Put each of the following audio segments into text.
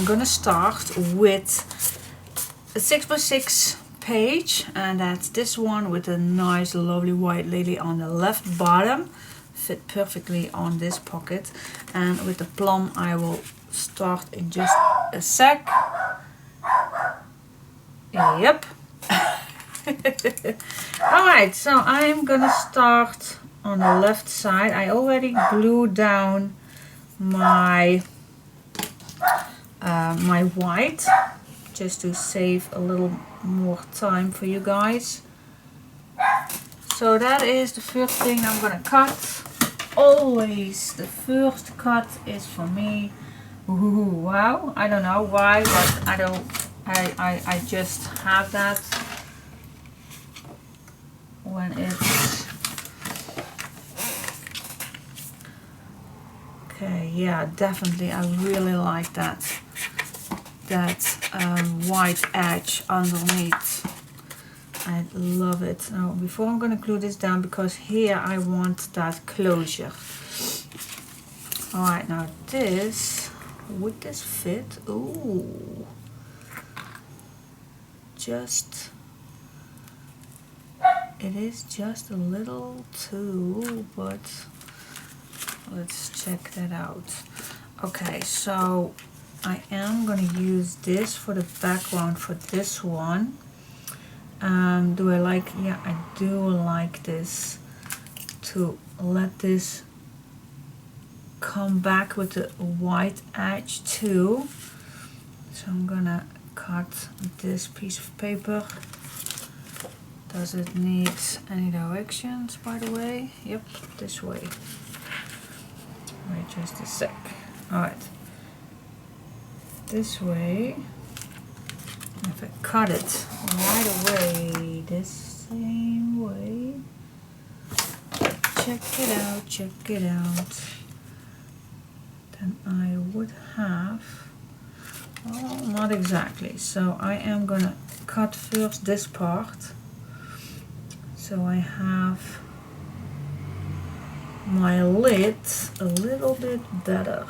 gonna start with a 6x6 page, and that's this one with a nice lovely white lily on the left bottom. Fit perfectly on this pocket. And with the plum I will start in just a sec. Yep. Alright, so I'm gonna start on the left side. I already glued down my my white, just to save a little more time for you guys. So that is the first thing I'm gonna cut. Always the first cut is for me. Ooh, wow, I don't know why, but I just have that when it's okay. Yeah, definitely I really like that white edge underneath. I love it. Now before I'm gonna glue this down, because here I want that closure. Alright, now this, would this fit? Ooh, just, it is just a little too, but let's check that out. Okay, so I am going to use this for the background for this one. Do I like, yeah, I do like this, to let this come back with the white edge too. So I'm gonna cut this piece of paper. Does it need any directions, by the way? Yep, this way. Wait just a sec. Alright. This way. If I cut it right away, this same way. Check it out, check it out. Then I would have, well, not exactly. So I am gonna cut first this part. So I have my lid a little bit better.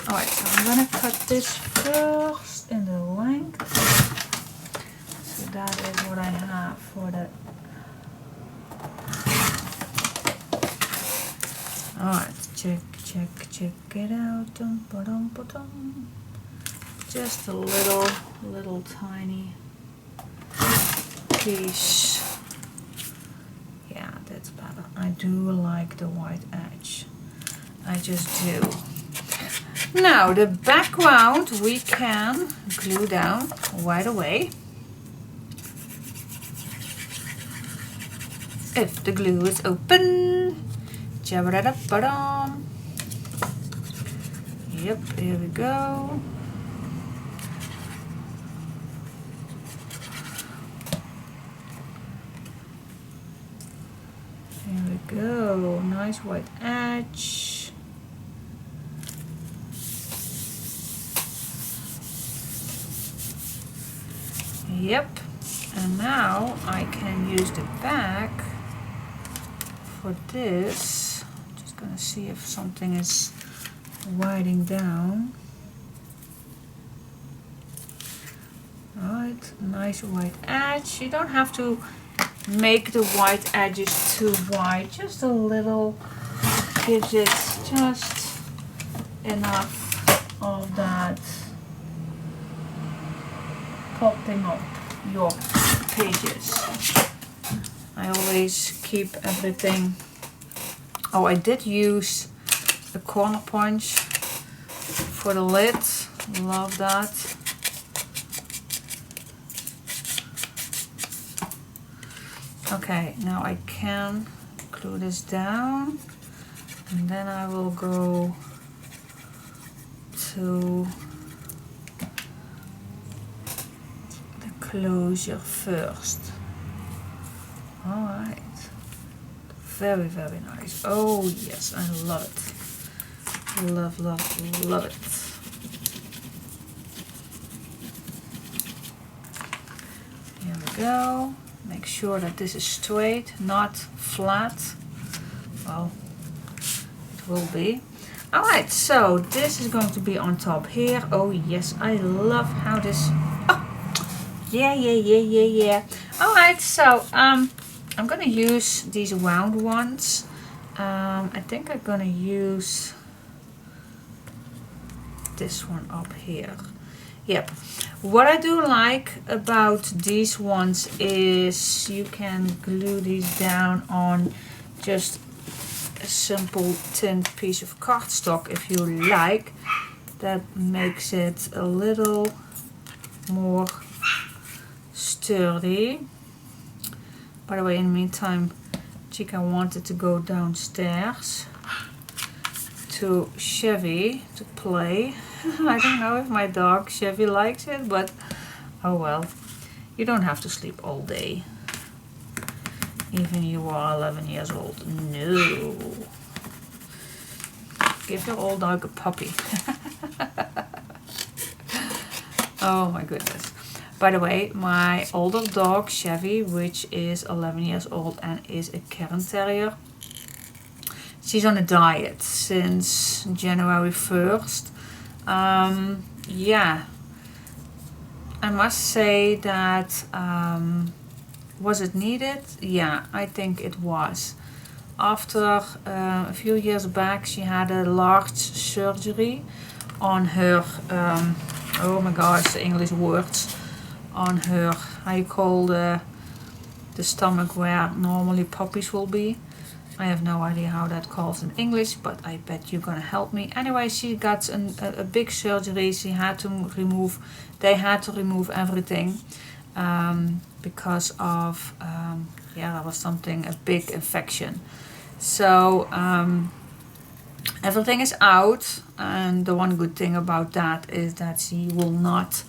Alright, so I'm gonna cut this first in the length. So that is what I have for the. Alright, check it out. Just a little tiny piece. Yeah, that's better. I do like the white edge. I just do. Now the background we can glue down right away. If the glue is open. Jabba-da-da-ba-dum. Yep, here we go. Here we go. Nice white edge. Yep. And now I can use the back for this. Just gonna see if something is winding down. Alright, nice white edge. You don't have to make the white edges too wide, just a little gives it just enough of that popping up your pages. I always keep everything. Oh, I did use a corner punch for the lid. Love that. Okay, now I can glue this down, and then I will go to the closure first. Alright. Very, very nice. Oh yes, I love it. Love, love, love it. Here we go. Make sure that this is straight, not flat. Well, it will be. Alright, so this is going to be on top here. Oh yes, I love how this... Oh, yeah. Alright, so I'm going to use these round ones. I think I'm going to use this one up here. Yep. What I do like about these ones is you can glue these down on just a simple thin piece of cardstock if you like. That makes it a little more sturdy. By the way, in the meantime, Chica wanted to go downstairs to Chevy to play. I don't know if my dog Chevy likes it, but oh well. You don't have to sleep all day. Even you are 11 years old. No. Give your old dog a puppy. Oh my goodness. By the way, my older dog Chevy, which is 11 years old and is a Cairn Terrier, she's on a diet since January 1st. Yeah, I must say that was it needed? Yeah, I think it was. After a few years back, she had a large surgery on her, oh my gosh, the English words, on her, how you call the stomach where normally puppies will be. I have no idea how that calls in English, but I bet you're gonna help me. Anyway, she got a big surgery. They had to remove everything because of, yeah, that was something, a big infection. So everything is out, and the one good thing about that is that she will not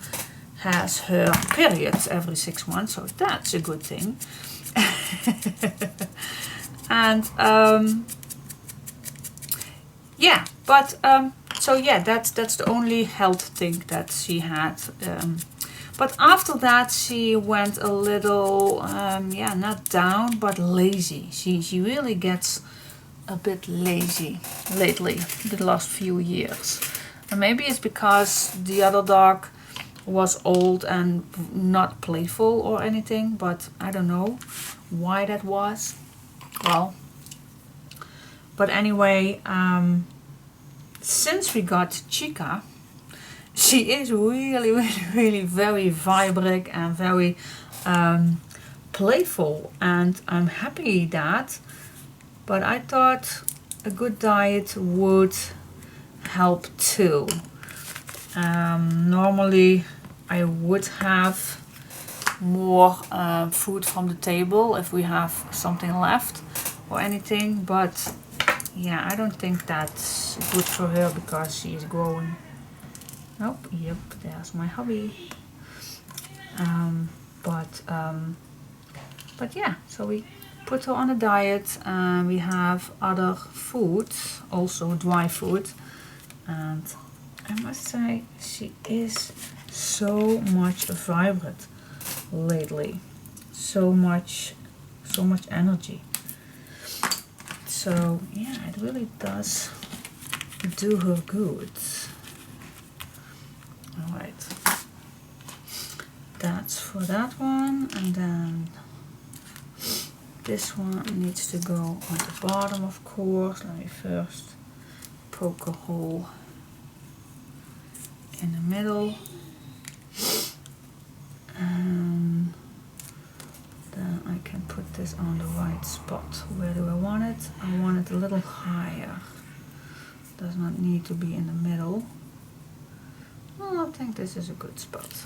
has her periods every 6 months, so that's a good thing. And yeah, but so yeah, that's the only health thing that she had. But after that, she went a little, yeah, not down, but lazy. She really gets a bit lazy lately, the last few years. And maybe it's because the other dog was old and not playful or anything, but I don't know why that was. Well, but anyway, since we got Chica, she is really very vibrant and very playful, and I'm happy that. But I thought a good diet would help too. Normally I would have more food from the table if we have something left or anything, but yeah, I don't think that's good for her because she is growing. Oh, yep, there's my hubby. But yeah, so we put her on a diet, and we have other food, also dry food, and I must say she is so much vibrant lately, so much energy. So yeah, it really does do her good. All right, that's for that one, and then this one needs to go on the bottom, of course. Let me first poke a hole in the middle, and then I can put this on the right spot. Where do I want it? I want it a little higher. Does not need to be in the middle. Well, I think this is a good spot.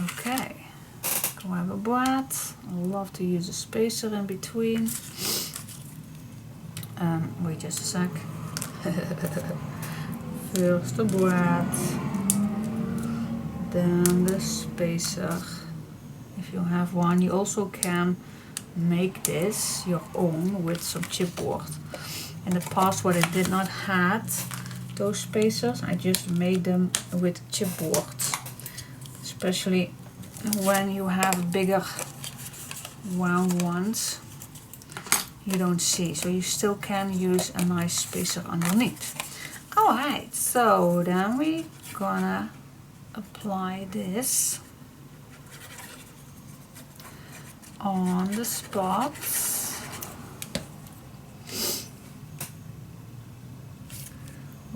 Okay, grab a bread. I love to use a spacer in between. Wait just a sec. First the bread, then the spacer. If you have one, you also can make this your own with some chipboard. In the past, what I did not have those spacers, I just made them with chipboards. Especially when you have bigger round ones, you don't see, so you still can use a nice spacer underneath. Alright, so then we gonna apply this on the spots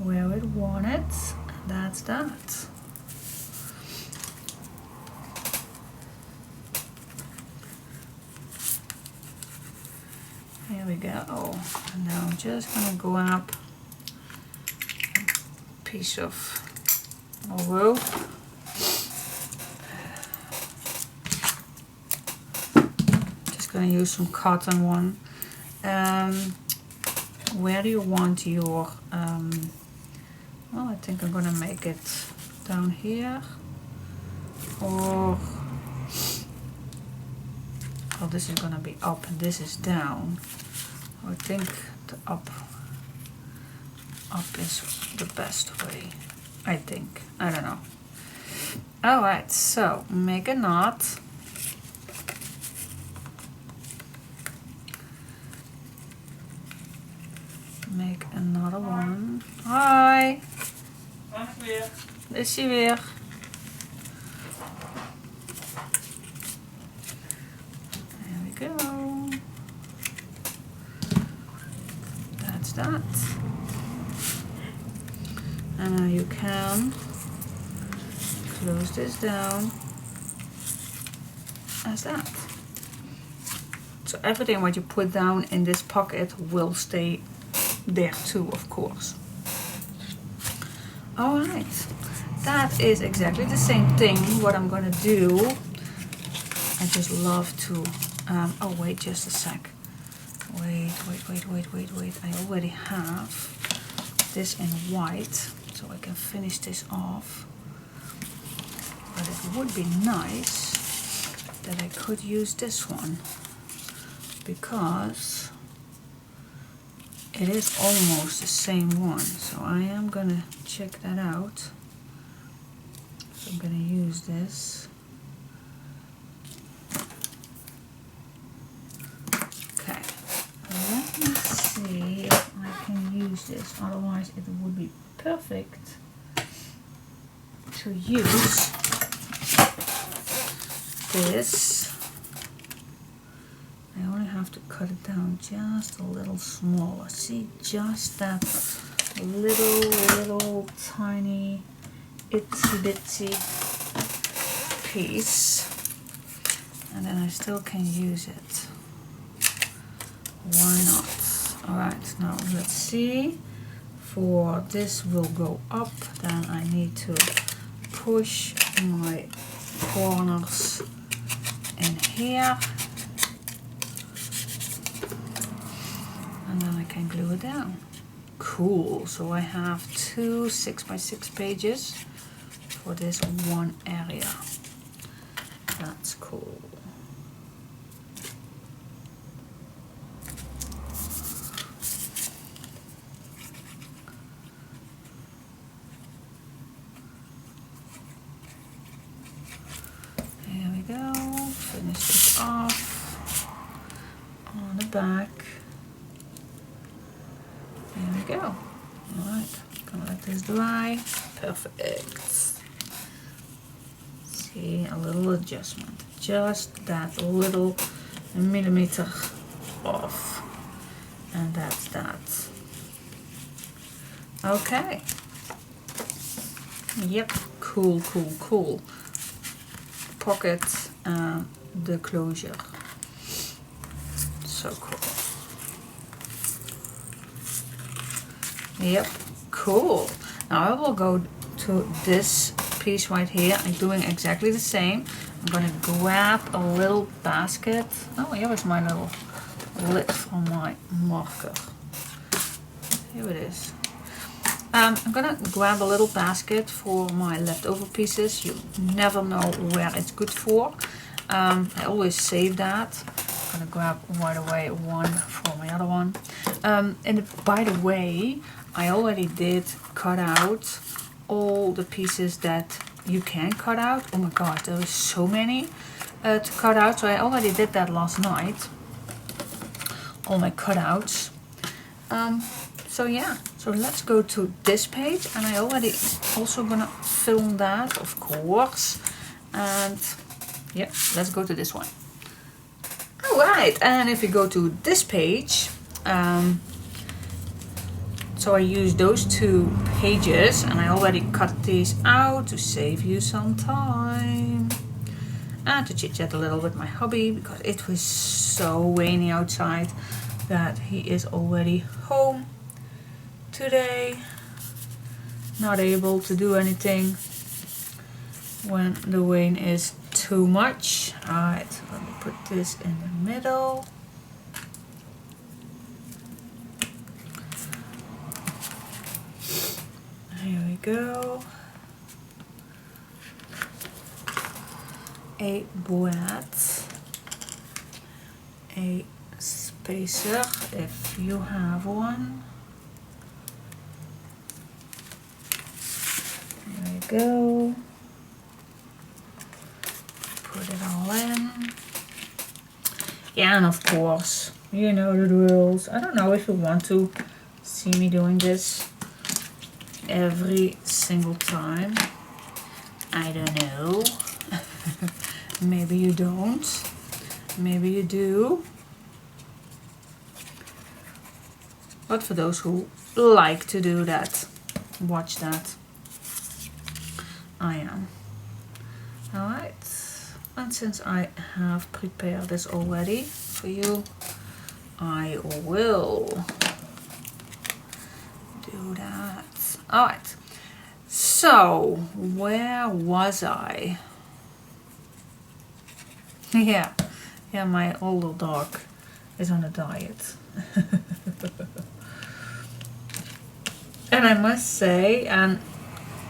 where it wanted. That's that. Here we go. And now I'm just gonna grab a piece of rope. Just gonna use some cotton one. Where do you want your well, I think I'm gonna make it down here, or oh, this is gonna be up and this is down. I think the up is the best way, I think. I don't know. Alright, so make a knot. Make another one. Hi! Daar is hij weer. There we go. That's that. And now you can close this down as that. So everything what you put down in this pocket will stay there too, of course. Alright, that is exactly the same thing what I'm gonna do. I just love to oh wait, just a sec. Wait. I already have this in white, so I can finish this off. But it would be nice that I could use this one, because it is almost the same one. So I am gonna check that out. So I'm gonna use this. Okay, let me see if I can use this, otherwise it would be perfect to use this. I only have to cut it down just a little smaller. See, just that little tiny itsy bitsy piece, and then I still can use it. Why not? Alright, now let's see. For this will go up, then I need to push my corners in here, and then I can glue it down. Cool, so I have 2 6x6 pages for this one area. That's cool. Here we go, finish this off on the back. There we go. Alright, gonna let this dry. Perfect. See, a little adjustment. Just that little millimeter off. And that's that. Okay. Yep, cool. Pocket and the closure. So cool. Yep, cool. Now I will go to this piece right here. I'm doing exactly the same. I'm gonna grab a little basket. Oh, here is my little lid from my marker. Here it is. I'm gonna grab a little basket for my leftover pieces. You never know where it's good for. I always save that. I'm gonna grab right away one for my other one. And by the way, I already did cut out all the pieces that you can cut out. Oh my god, there is so many to cut out. So I already did that last night. all my cutouts. So yeah, so let's go to this page, and I already also gonna film that, of course. And yeah, let's go to this one. All right, and if you go to this page, so I use those two pages, and I already cut these out to save you some time. And to chit chat a little with my hubby, because it was so rainy outside that he is already home today, not able to do anything when the rain is too much. Alright, let me put this in the middle. Here we go. A boîte, a spacer if you have one. There we go. Put it all in. Yeah, and of course, you know the rules. I don't know if you want to see me doing this every single time. I don't know. Maybe you don't. Maybe you do. But for those who like to do that, watch that. I am. Alright. And since I have prepared this already for you, I will do that. Alright. So, where was I? Yeah, my older dog is on a diet. And I must say, and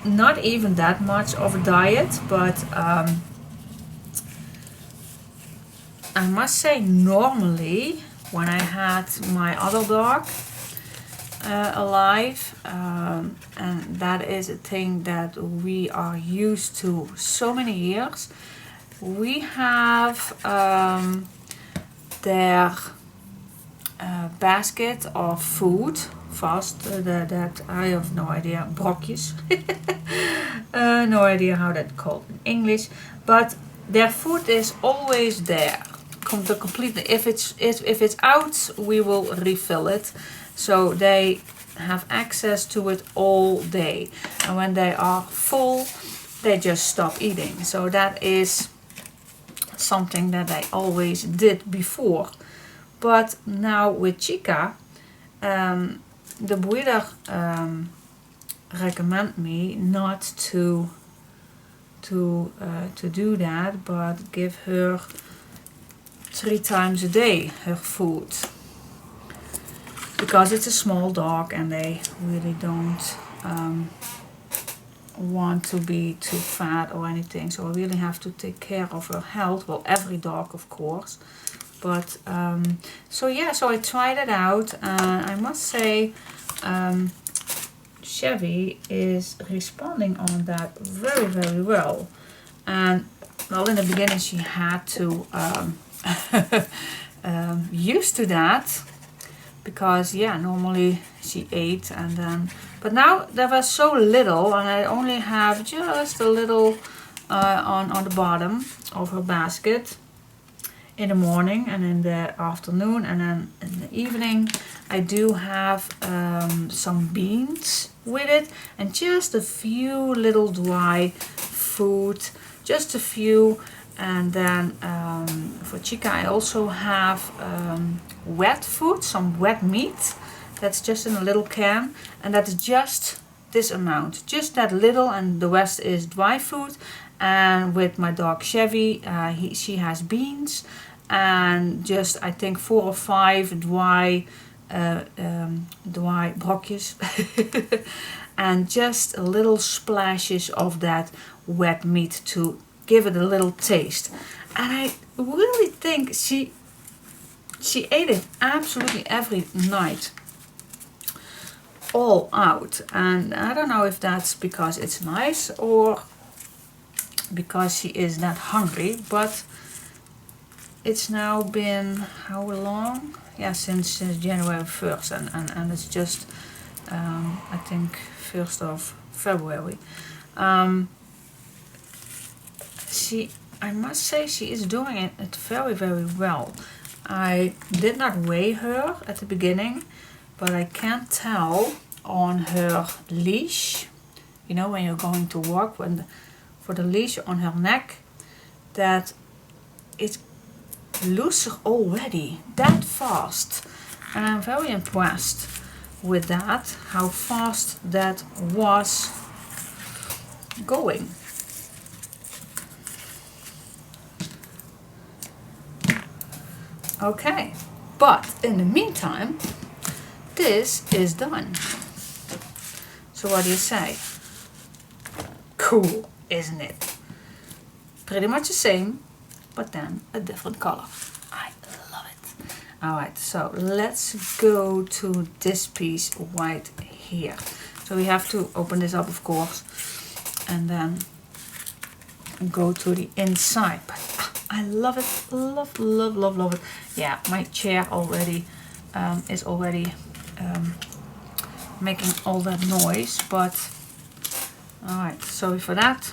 not even that much of a diet, but I must say normally when I had my other dog alive, and that is a thing that we are used to so many years, we have their basket of food fast, that I have no idea, brokjes, no idea how that's called in English, but their food is always there, completely. If it's out, we will refill it, so they have access to it all day, and when they are full, they just stop eating. So that is something that I always did before, but now with Chica, the breeder recommend me not to do that, but give her 3 times a day her food, because it's a small dog and they really don't want to be too fat or anything, so I really have to take care of her health. Well, every dog of course, but so yeah, so I tried it out, and I must say Chevy is responding on that very, very well. And well, in the beginning she had to used to that, because yeah, normally she ate, and then, but now there was so little, and I only have just a little on the bottom of her basket in the morning and in the afternoon, and then in the evening I do have some beans with it, and just a few little dry food, just a few. And then for Chica I also have wet food, some wet meat, that's just in a little can, and that's just this amount, just that little, and the rest is dry food. And with my dog Chevy, she has beans, and just I think 4 or 5 dry brokjes and just a little splashes of that wet meat to give it a little taste. And I really think she ate it absolutely every night, all out. And I don't know if that's because it's nice or because she is that hungry, but it's now been how long? Yeah, since January 1st, and it's just I think 1st of February. I must say she is doing it very, very well. I did not weigh her at the beginning, but I can tell on her leash, you know, when you're going to walk, for the leash on her neck, that it's looser already, that fast. And I'm very impressed with that, how fast that was going. Okay, but in the meantime, this is done. So what do you say? Cool, isn't it? Pretty much the same, but then a different color. I love it. Alright, so let's go to this piece right here. So we have to open this up, of course, and then go to the inside. But I love it. Love, love, love, love it. Yeah, my chair already is already making all that noise, but alright, sorry for that.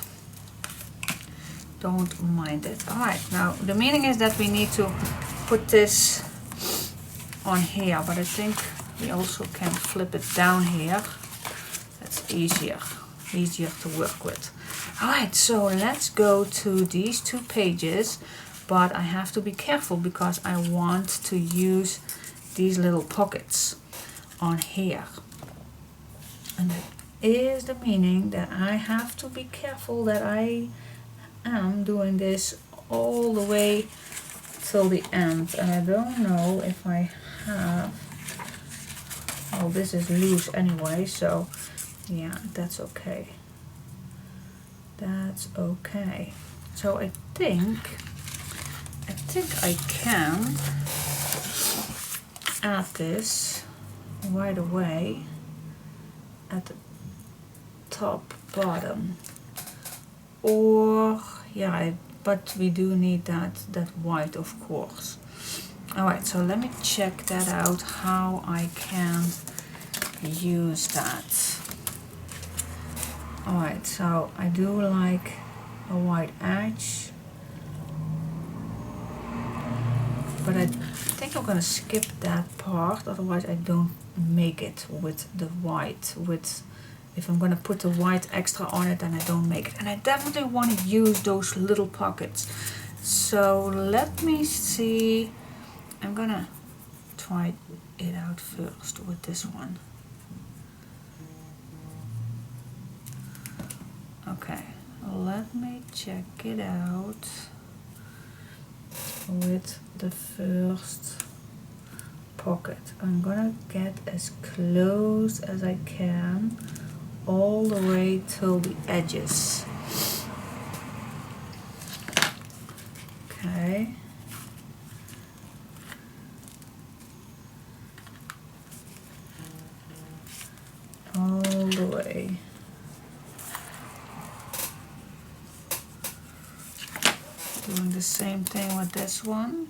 Don't mind it. Alright, now the meaning is that we need to put this on here, but I think we also can flip it down here. That's easier to work with. Alright, so let's go to these 2 pages, but I have to be careful because I want to use these little pockets on here. And that is the meaning that I have to be careful that I am doing this all the way till the end. And I don't know if I have, well, this is loose anyway, so yeah, that's okay. That's okay. So I think I can add this right away at the top bottom, or yeah, but we do need that white, of course. Alright, so let me check that out, how I can use that. Alright, so I do like a white edge, but I think I'm gonna skip that part, otherwise I don't make it with the white. If I'm gonna put the white extra on it, then I don't make it. And I definitely want to use those little pockets. So let me see. I'm gonna try it out first with this one. Okay, let me check it out with the first pocket. I'm gonna get as close as I can all the way till the edges. Okay. All the way. Doing the same thing with this one.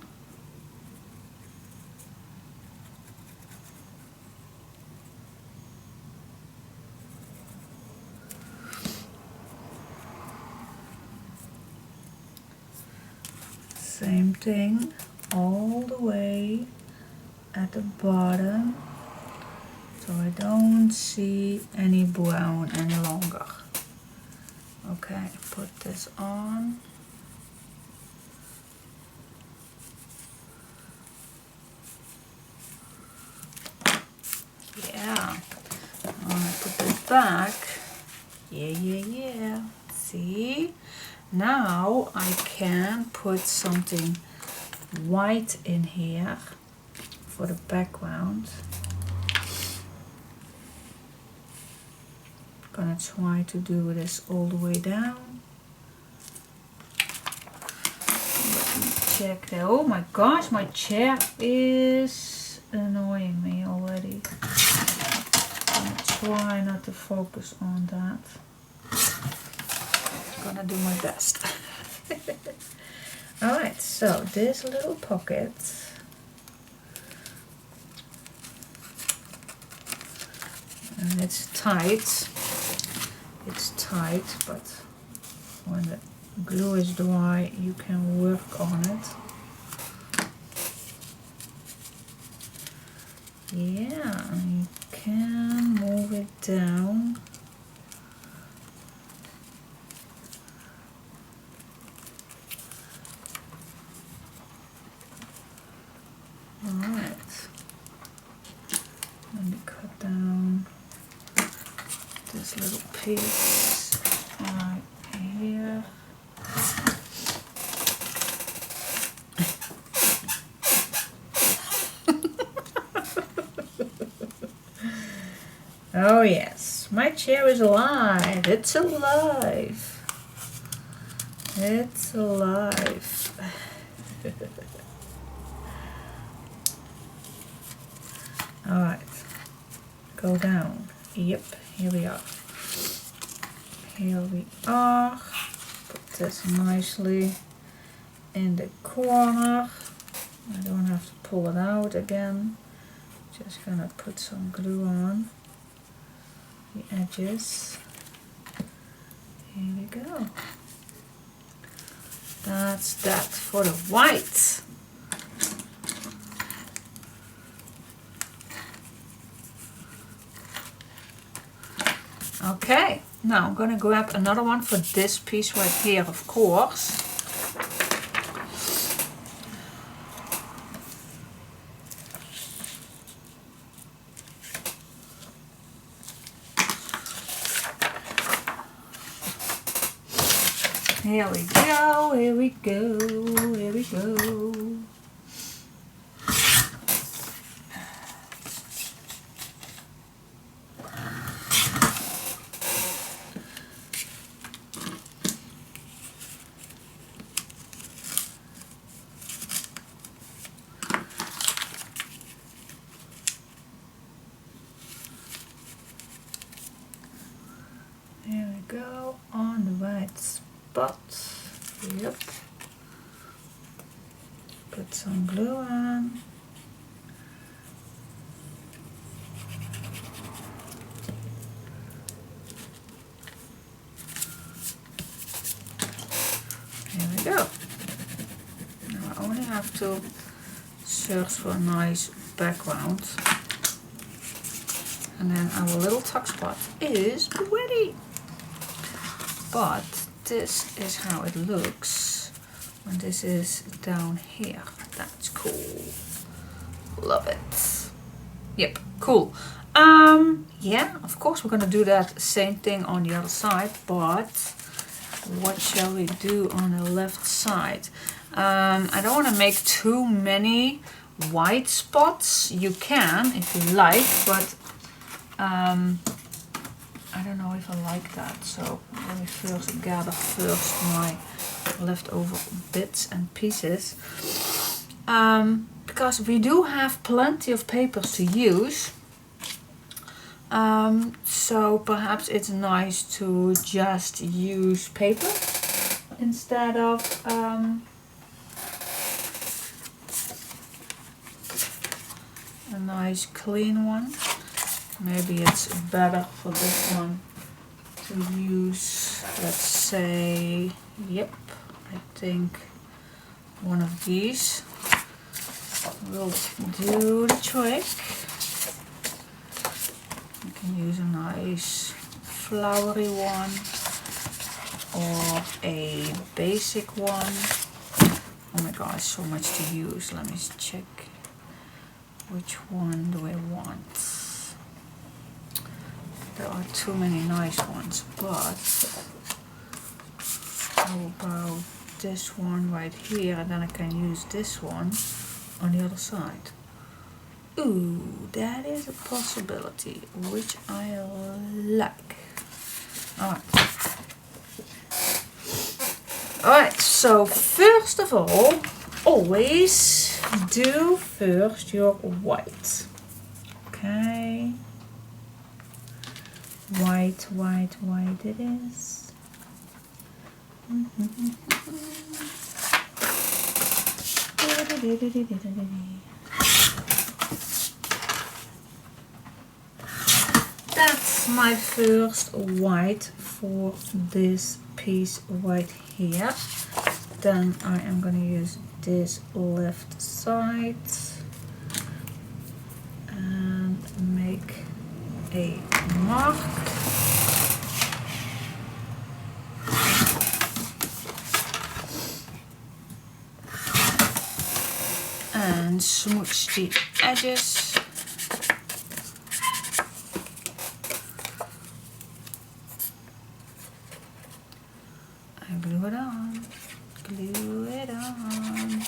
Same thing all the way at the bottom, so I don't see any brown any longer. Okay, put this on. Yeah, I'm gonna put this back. Yeah. See? Now I can put something white in here for the background. Gonna try to do this all the way down. Let me check there. Oh my gosh, my chair is annoying me already. I'm gonna try not to focus on that. Gonna do my best. Alright, so this little pocket, and it's tight, but when the glue is dry you can work on it. Yeah, you can move it down. Alright, let me cut down this little piece right here. Oh yes, my chair is alive. It's alive. It's alive. Alright, go down. Yep, here we are. Here we are. Put this nicely in the corner. I don't have to pull it out again. Just gonna put some glue on the edges. Here we go. That's that for the white. Okay, now I'm gonna grab another one for this piece right here, of course. Here we go, here we go, here we go. Here we go, on the right spot. Yep. Put some glue on. Here we go. Now I only have to search for a nice background. And then our little tuck spot is ready. But this is how it looks when this is down here. That's cool. Love it. Yep, cool. Yeah, of course we're gonna do that same thing on the other side, but what shall we do on the left side? I don't want to make too many white spots. You can if you like, but I don't know if I like that, so let me first gather my leftover bits and pieces. Because we do have plenty of papers to use, so perhaps it's nice to just use paper instead of a nice clean one. Maybe it's better for this one to use, let's say, yep, I think one of these will do the trick. You can use a nice flowery one or a basic one. Oh my gosh, so much to use. Let me check which one do I want. There are too many nice ones, but how about this one right here, and then I can use this one on the other side. Ooh, that is a possibility, which I like. Alright, so first of all, always do first your white. Okay. White, white, white it is. That's my first white for this piece right here. Then I am going to use this left side and make a mark. And smooch the edges. And glue it on. Glue it on.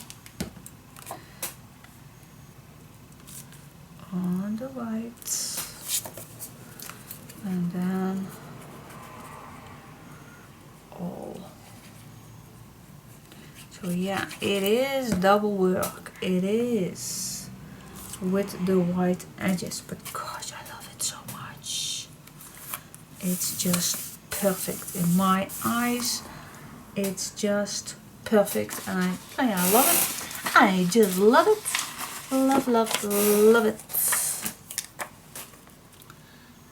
On the white. And then all. So yeah, it is double work. It is with the white edges, but gosh, I love it so much. It's just perfect in my eyes. It's just perfect, and I love it. I just love it. Love, love, love it.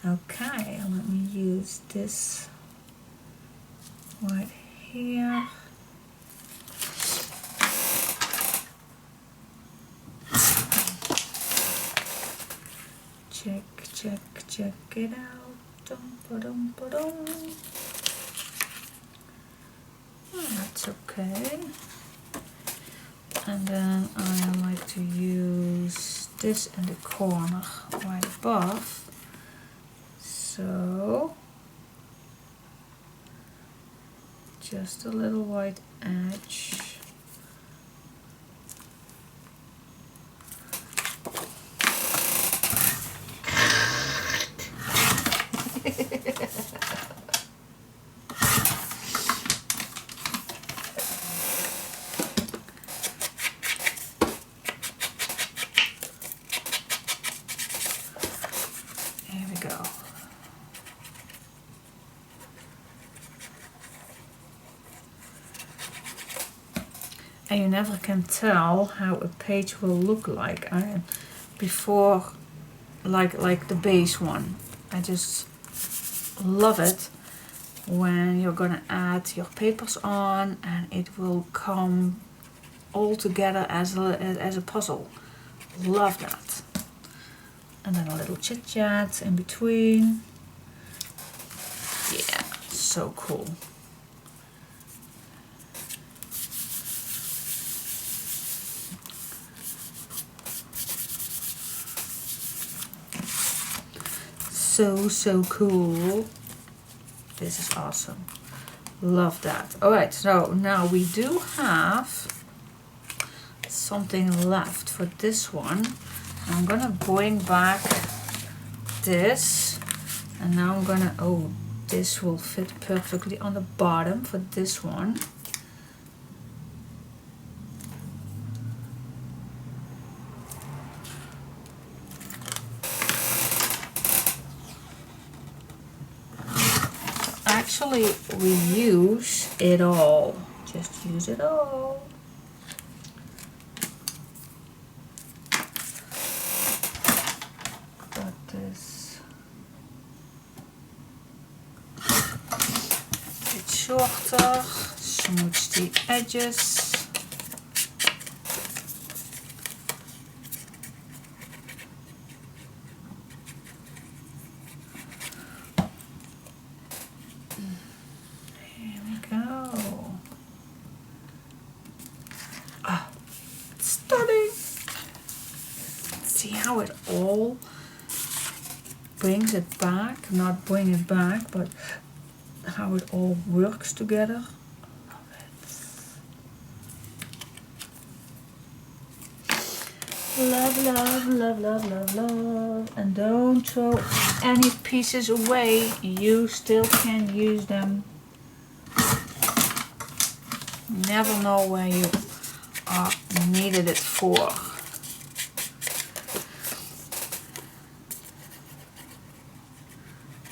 Okay, let me use this right here. Check it out. Dum, ba, dum. Oh, that's okay. And then I like to use this in the corner right above. So just a little white edge. There we go. And you never can tell how a page will look like. Before, like the base one. I just love it when you're gonna add your papers on and it will come all together as a puzzle. Love that. And then a little chit chat in between. Yeah, so cool. So cool. This is awesome. Love that. Alright, so now we do have something left for this one. I'm gonna bring back this, and now I'm gonna, oh, this will fit perfectly on the bottom for this one. Actually, we use it all. Just use it all. Got this. Bit shorter. Smooch the edges. See how it all brings it back, not bring it back, but how it all works together. Love it. Love, love, love, love, love, love. And don't throw any pieces away. You still can use them. Never know where you needed it for.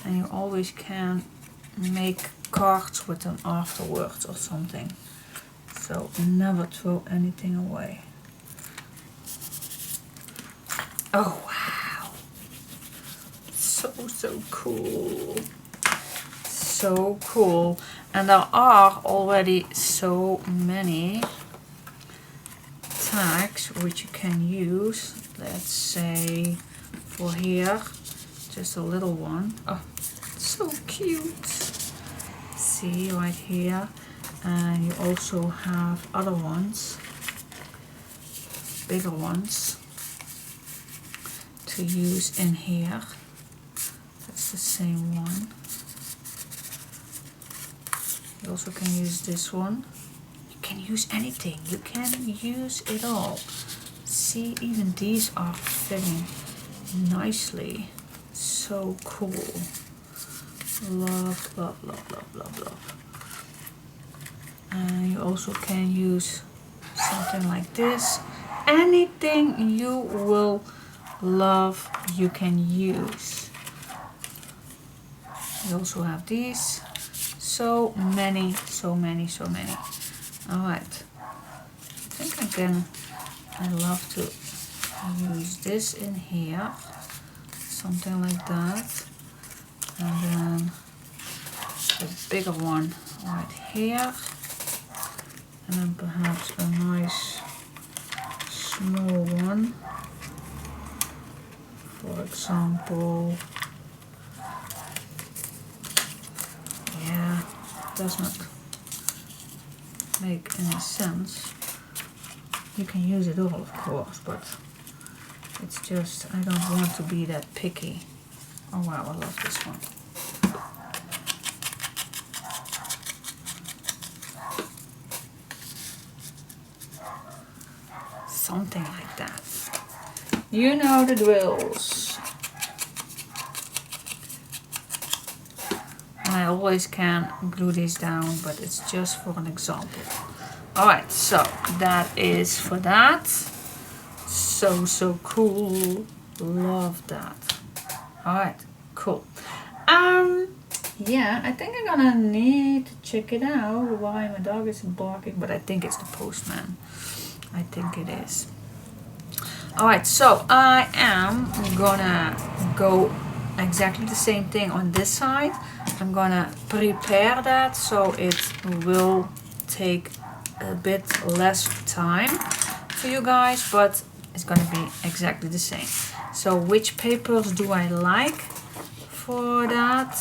And you always can make cards with them afterwards or something. So never throw anything away. Oh wow, so cool, so cool. And there are already so many tags which you can use. Let's say for here, just a little one. Oh, so cute. See right here. And you also have other ones, bigger ones, to use in here. That's the same one. You also can use this one. You can use anything. You can use it all. See, even these are fitting nicely. So cool. Love, love, love, love, love, love. And you also can use something like this. Anything you will love, you can use. You also have these. So many, so many, so many. Alright. I think I love to use this in here. Something like that. And then the bigger one right here. And then perhaps a nice small one. For example, yeah, does not make any sense. You can use it all, of course, but it's just, I don't want to be that picky. Oh wow, I love this one. Something like that. You know the drills. And I always can glue these down, but it's just for an example. Alright, so that is for that. So cool. Love that. Alright, cool. Yeah, I think I'm gonna need to check it out why my dog is barking, but I think it's the postman. I think it is. Alright, so I am gonna go exactly the same thing on this side. I'm gonna prepare that so it will take a bit less time for you guys, but it's gonna be exactly the same. So which papers do I like for that?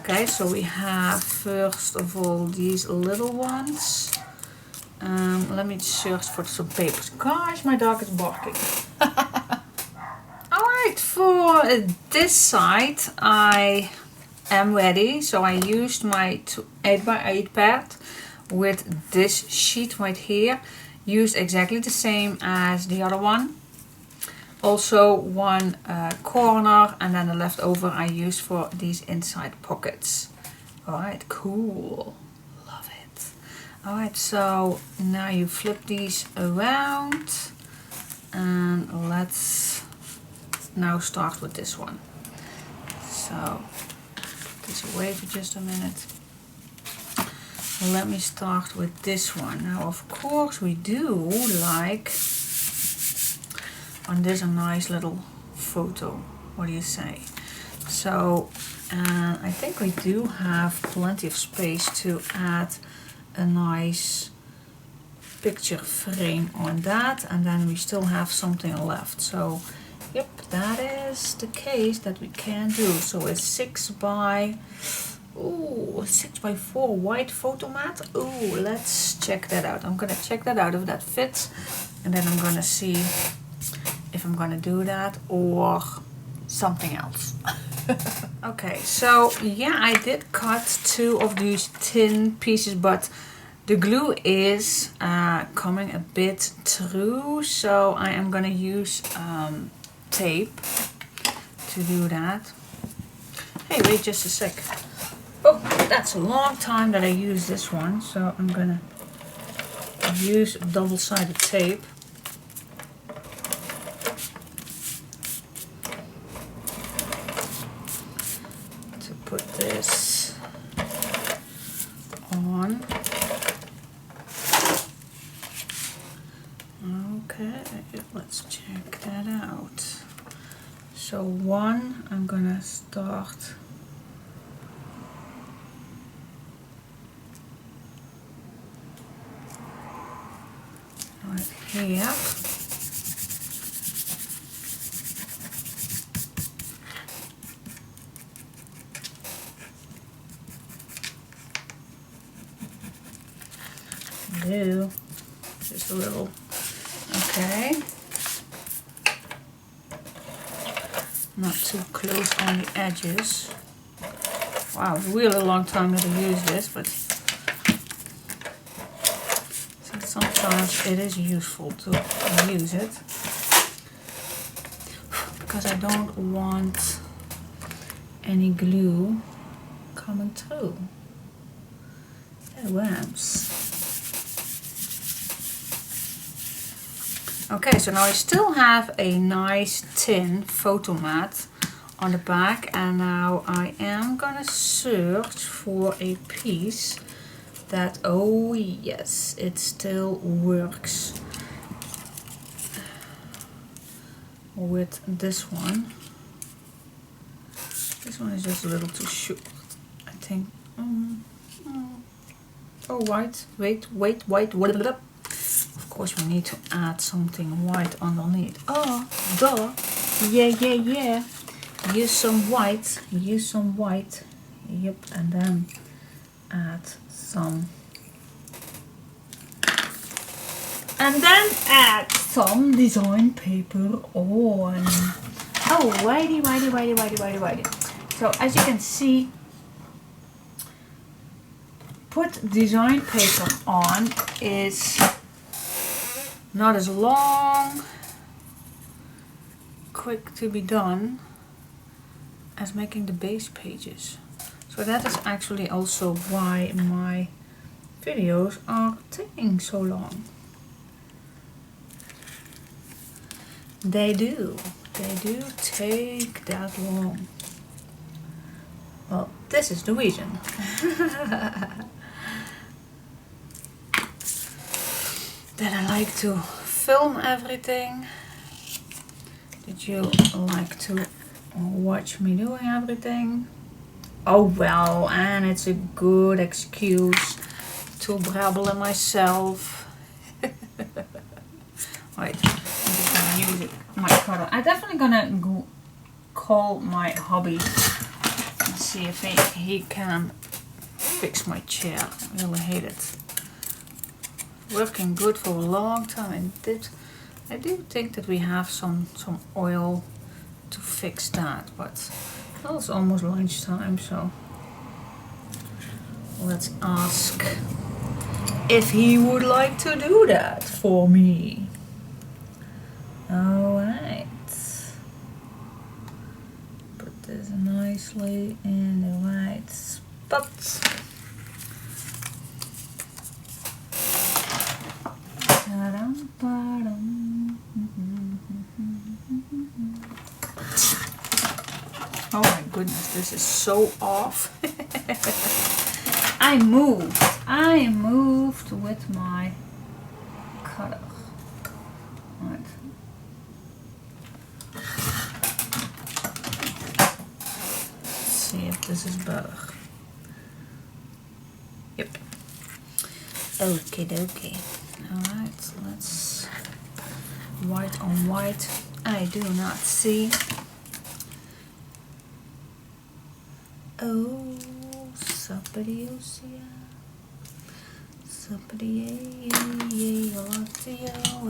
Okay, so we have first of all these little ones. Let me search for some papers. Gosh, my dog is barking. Alright, for this side I am ready. So I used my 8x8 pad with this sheet right here. Used exactly the same as the other one. Also one corner, and then the leftover I used for these inside pockets. Alright, cool. Love it. Alright, so now you flip these around. And let's now start with this one. So, put this away for just a minute. Let me start with this one. Now, of course, we do like on this a nice little photo. What do you say? So, I think we do have plenty of space to add a nice picture frame on that, and then we still have something left. So, yep, that is the case that we can do. So it's 6x4 white photo mat. Ooh, let's check that out. I'm gonna check that out if that fits, and then I'm gonna see if I'm gonna do that or something else. Okay, so yeah, I did cut 2 of these tin pieces, but the glue is coming a bit through, so I am gonna use tape to do that. Hey, wait just a sec. Oh, that's a long time that I use this one, so I'm gonna use double-sided tape. To put this on. let's check that out. So one, I'm gonna start right here. Do just a little, okay, not too close on the edges. Wow, really long time to use this, but sometimes it is useful to use it because I don't want any glue coming through. It worms. Okay, so now I still have a nice thin photo mat on the back, and now I am gonna search for a piece that, oh yes, it still works with this one. This one is just a little too short, I think. Oh, white, wait, white. Of course we need to add something white underneath. Oh, duh. Yeah. Use some white. Yep, and then add some. And then add some design paper on. Oh, whitey. So as you can see, put design paper on is not as long, quick to be done as making the base pages. So that is actually also why my videos are taking so long. They do take that long. Well, this is the reason. That I like to film everything. Did you like to watch me doing everything? Oh well, and it's a good excuse to brabble in myself. Wait, I'm just gonna use it, my cutter. I'm definitely gonna call my hubby and see if he can fix my chair. I really hate it. Working good for a long time. I do think that we have some oil to fix that, but well, it's almost lunchtime, so let's ask if he would like to do that for me. Alright. Put this nicely in the right spot. Oh my goodness, this is so off. I moved with my cutter. Right. Let's see if this is better. Yep. Okie dokie. Alright, let's white on white. I do not see. Oh, sapperiosia.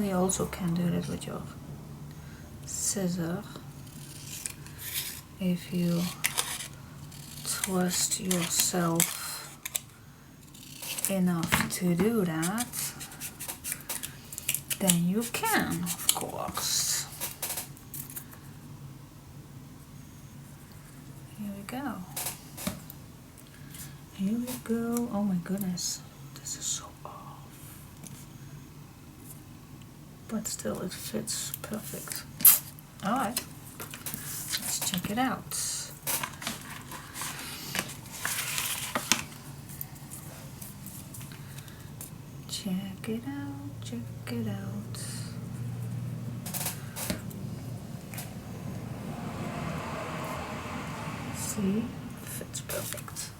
You also can do that with your scissor if you trust yourself enough to do that. Then you can, of course. Here we go. Here we go. Oh my goodness, this is so off. But still, it fits perfect. Alright, let's check it out. Check it out, check it out. see, fits perfect.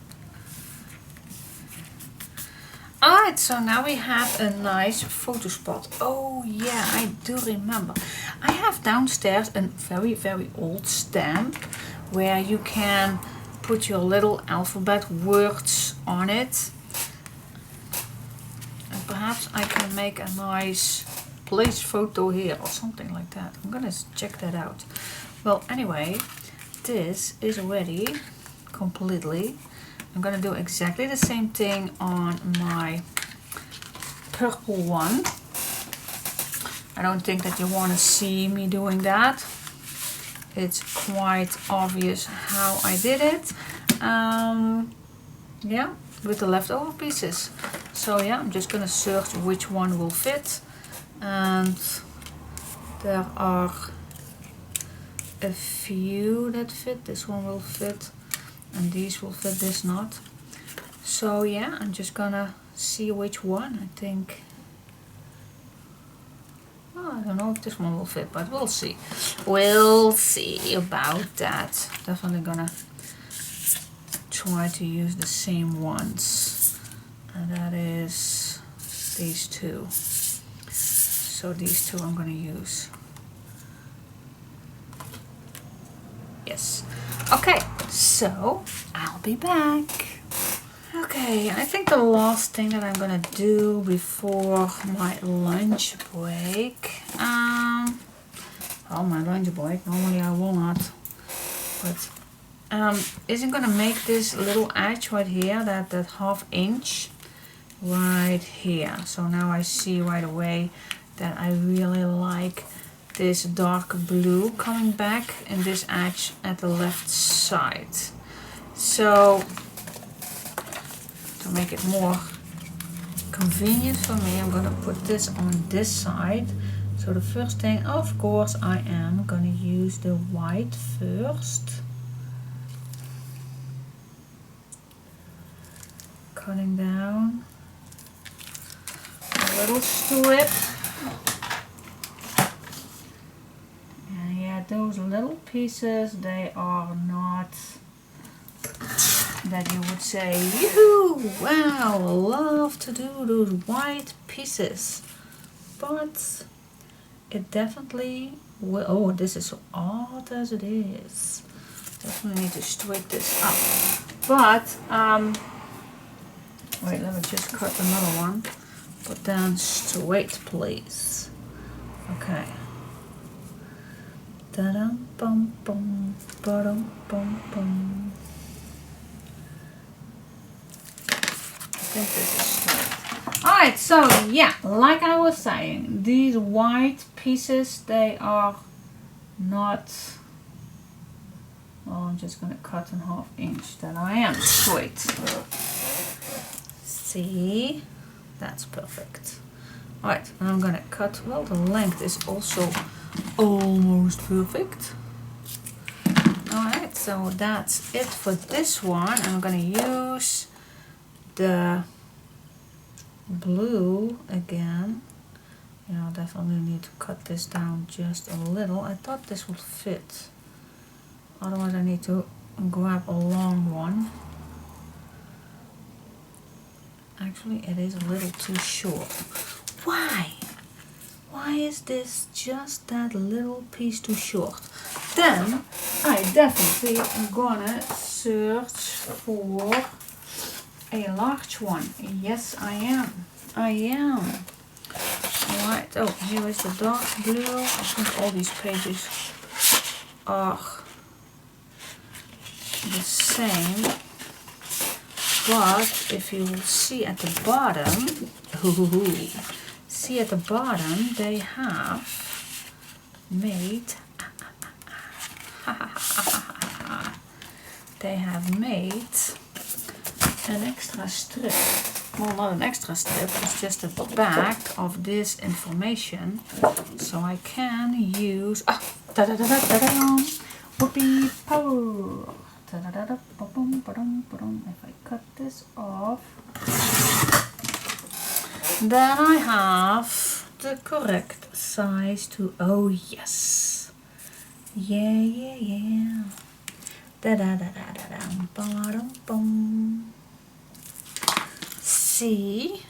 Alright, so now we have a nice photo spot. Oh yeah, I do remember. I have downstairs a very, very old stamp where you can put your little alphabet words on it. And perhaps I can make a nice place photo here or something like that. I'm gonna check that out. Well, anyway, this is ready completely. I'm gonna do exactly the same thing on my purple one. I don't think that you want to see me doing that. It's quite obvious how I did it. Yeah, with the leftover pieces. So yeah, I'm just gonna search which one will fit, and there are a few that fit. This one will fit, and these will fit, this not. So yeah, I'm just gonna see which one. I think, oh, I don't know if this one will fit, but we'll see. We'll see about that. Definitely gonna try to use the same ones, and that is these two. So these two I'm gonna use. Yes. Okay, so I'll be back. Okay, I think the last thing that I'm gonna do before my lunch break, well, my lunch break, normally I will not, but isn't gonna make this little edge right here, that 1/2 inch right here. So now I see right away that I really like this dark blue coming back in this edge at the left side. So to make it more convenient for me, I'm gonna put this on this side. So the first thing, of course, I am gonna use the white first. Cutting down a little strip. And yeah, those little pieces, they are not that you would say, yoo-hoo, wow, love to do those white pieces. But it definitely will. Oh, this is so odd as it is. Definitely need to straighten this up. But, wait, let me just cut another one. But then straight, please. Okay. Da-dum, bum, bum, ba-dum, bum, bum. I think this is straight. Alright, so yeah, like I was saying, these white pieces, they are not, well, I'm just gonna cut in 1/2 inch, then I am straight. See, that's perfect. Alright, and I'm gonna cut, well, the length is also almost perfect. Alright, so that's it for this one. I'm gonna use the blue again. Yeah, I'll definitely need to cut this down just a little. I thought this would fit. Otherwise I need to grab a long one. Actually, it is a little too short. Why? Why is this just that little piece too short? Then I definitely am gonna search for a large one. Yes, I am. I am. Alright, oh, here is the dark blue. I think all these pages are the same. But if you will see at the bottom, see at the bottom, they have made an extra strip. Well, not an extra strip, it's just a back of this information. So I can use whoopee power. If I cut this off, then I have the correct size to, oh yes, yeah. See?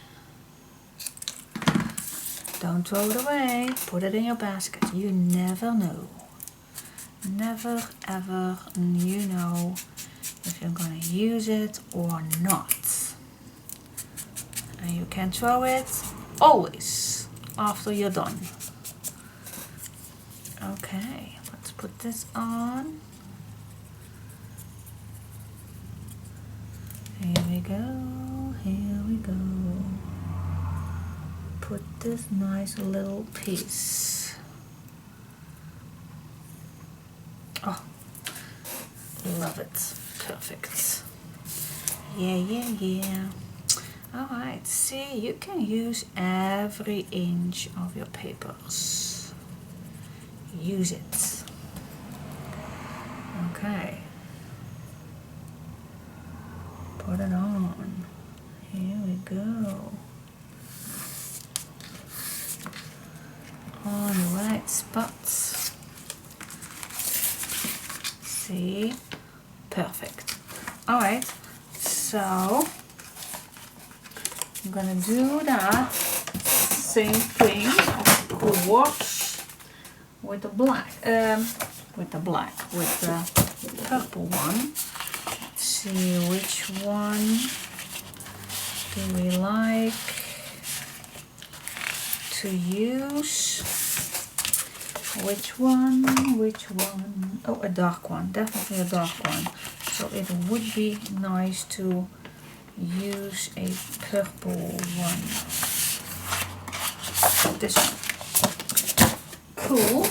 Don't throw it away. Put it in your basket. You never know. Never ever you know if you're gonna use it or not. And you can throw it always after you're done. Okay, let's put this on. Here we go, here we go. Put this nice little piece. Oh, love it. Perfect. Yeah, yeah, yeah. Alright, see, you can use every inch of your papers. Use it. Okay. Put it on. Here we go. On the right spots. See? Perfect. Alright, so I'm gonna do that same thing, of course, with the black, with the purple one. Let's see which one do we like to use. Which one? Oh, a dark one, definitely a dark one. So it would be nice to use a purple one. This one. Cool.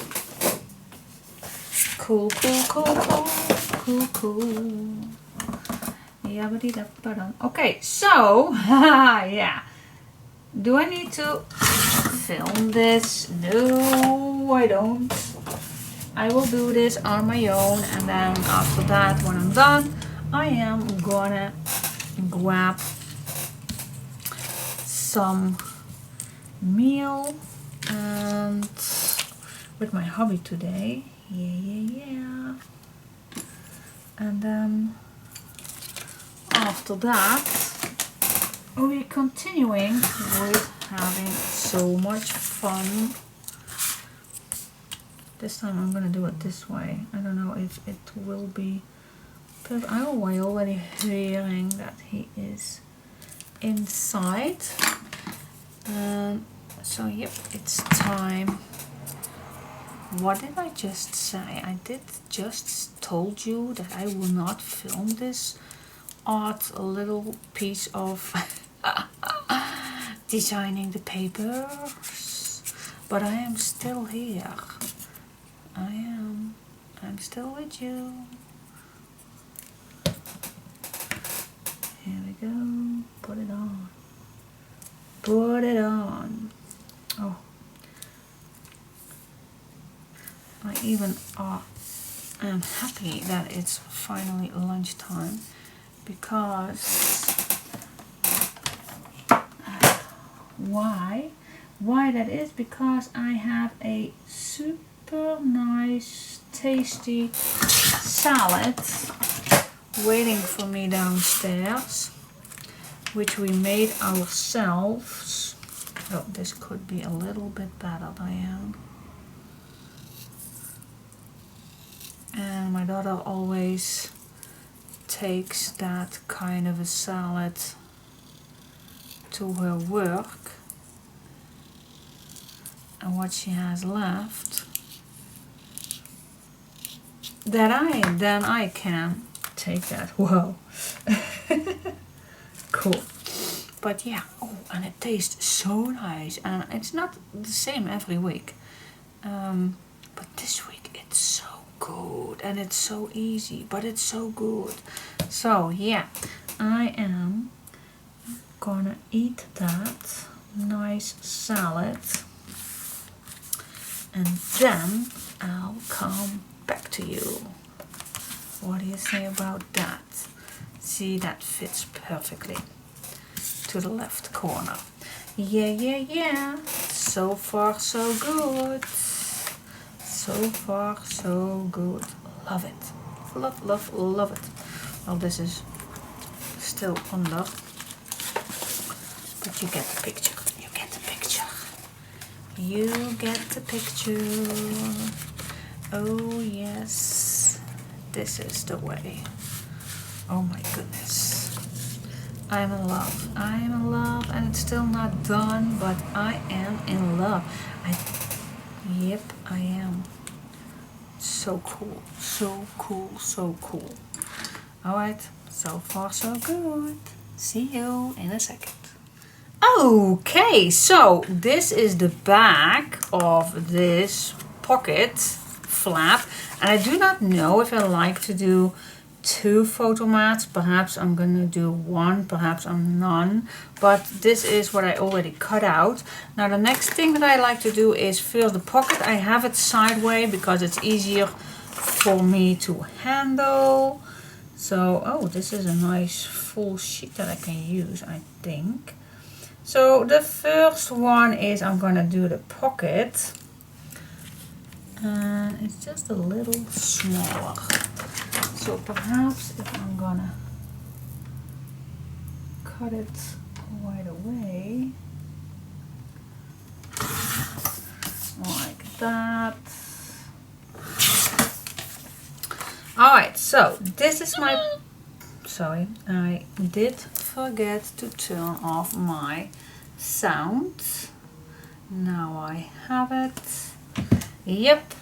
Cool, cool, cool, cool, cool, cool. Okay, so, yeah. Do I need to film this? No, I don't. I will do this on my own, and then after that, when I'm done, I am gonna grab some meal and with my hubby today. Yeah. And then after that, we're continuing with having so much fun. This time I'm gonna do it this way. I don't know if it will be perfect. I'm already hearing that he is inside. So yep, it's time. What did I just say? I did just told you that I will not film this odd little piece of designing the papers, but I am still here. I'm still with you. Here we go. Put it on. Put it on. Oh, I even am happy that it's finally lunchtime, because why that is, because I have a super nice tasty salad waiting for me downstairs, which we made ourselves. Oh, this could be a little bit better, Diane. And my daughter always takes that kind of a salad to her work, and what she has left, then I can take that. Whoa. Cool. But yeah, oh, and it tastes so nice, and it's not the same every week, but this week it's so good, and it's so easy, but it's so good. So yeah, I am gonna eat that nice salad, and then I'll come back to you. What do you say about that? See, that fits perfectly to the left corner. Yeah. So far so good. So far so good. Love it. love, love, love, love it. Well, this is still under, but you get the picture. You get the picture. You get the picture. Oh yes, this is the way. Oh my goodness. I'm in love. I'm in love, and it's still not done, but I am in love. Yep, I am. So cool. So cool, so cool. Alright, so far so good. See you in a second. Okay, so this is the back of this pocket flap, and I do not know if I like to do 2 photo mats. Perhaps I'm gonna do 1, perhaps I'm none, but this is what I already cut out. Now the next thing that I like to do is fill the pocket. I have it sideways because it's easier for me to handle. So, oh, this is a nice full sheet that I can use, I think. So the first one is I'm gonna do the pocket, and it's just a little smaller. So perhaps if I'm gonna cut it right away, like that. Alright, so this is my, sorry, I did forget to turn off my sound. Now I have it. Yep.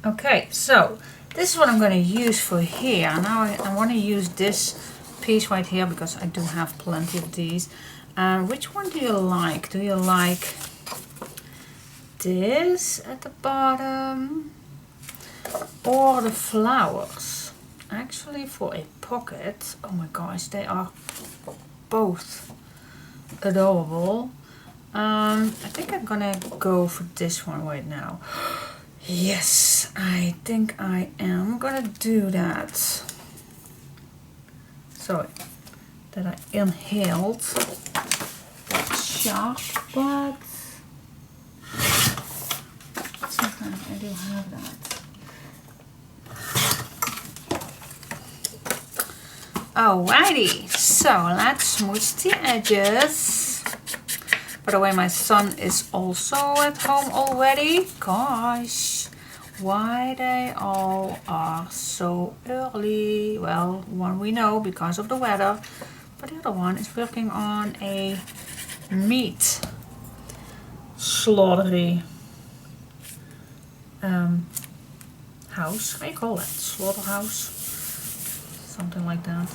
Okay, so this is what I'm going to use for here. Now I want to use this piece right here because I do have plenty of these. Which one do you like? Do you like this at the bottom or the flowers? Actually, for a pocket, oh my gosh, they are both adorable. I think I'm gonna go for this one right now. Yes, I think I am gonna do that. Sorry that I inhaled that sharp, but sometimes I do have that. Alrighty, so let's smooch the edges. By the way, my son is also at home already. Gosh, why they all are so early? Well, one we know because of the weather, but the other one is working on a meat slaughtery house. What do you call that? Slaughterhouse? Something like that.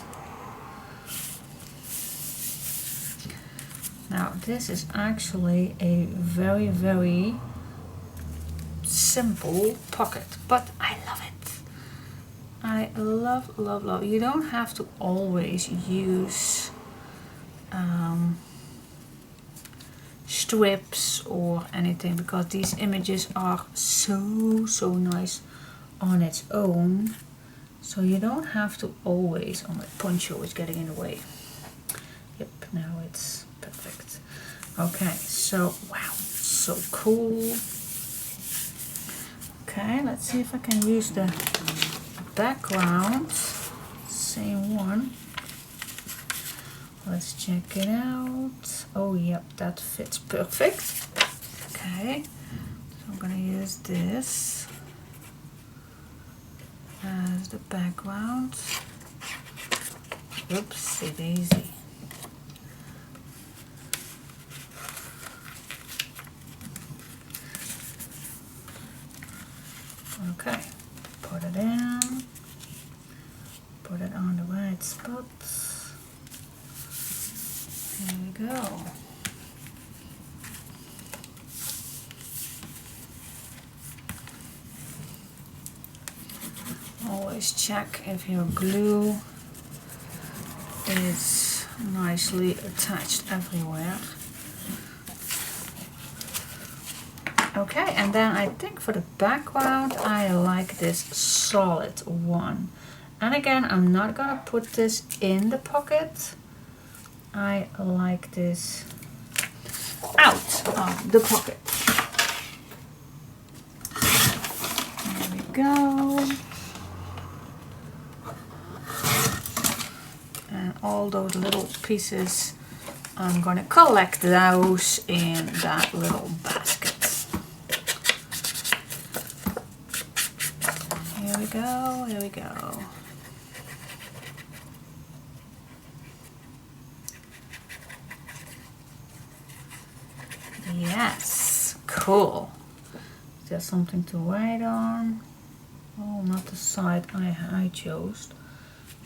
Now this is actually a very, very simple pocket, but I love it. I love, love, love. You don't have to always use strips or anything because these images are so, so nice on its own. So you don't have to always, oh my poncho is getting in the way. Yep, now it's perfect. Okay, so wow, so cool. Okay, let's see if I can use the background. Same one. Let's check it out. Oh yep, that fits perfect. Okay, so I'm gonna use this as the background. Oopsie daisy. Okay, put it in, put it on the right spots. Here we go. Always check if your glue is nicely attached everywhere. Okay, and then I think for the background I like this solid one. And again, I'm not gonna put this in the pocket. I like this out of the pocket. There we go. And all those little pieces, I'm gonna collect those in that little basket. Here we go, here we go. Yes, cool. Is there something to write on? Oh, not the side I chose.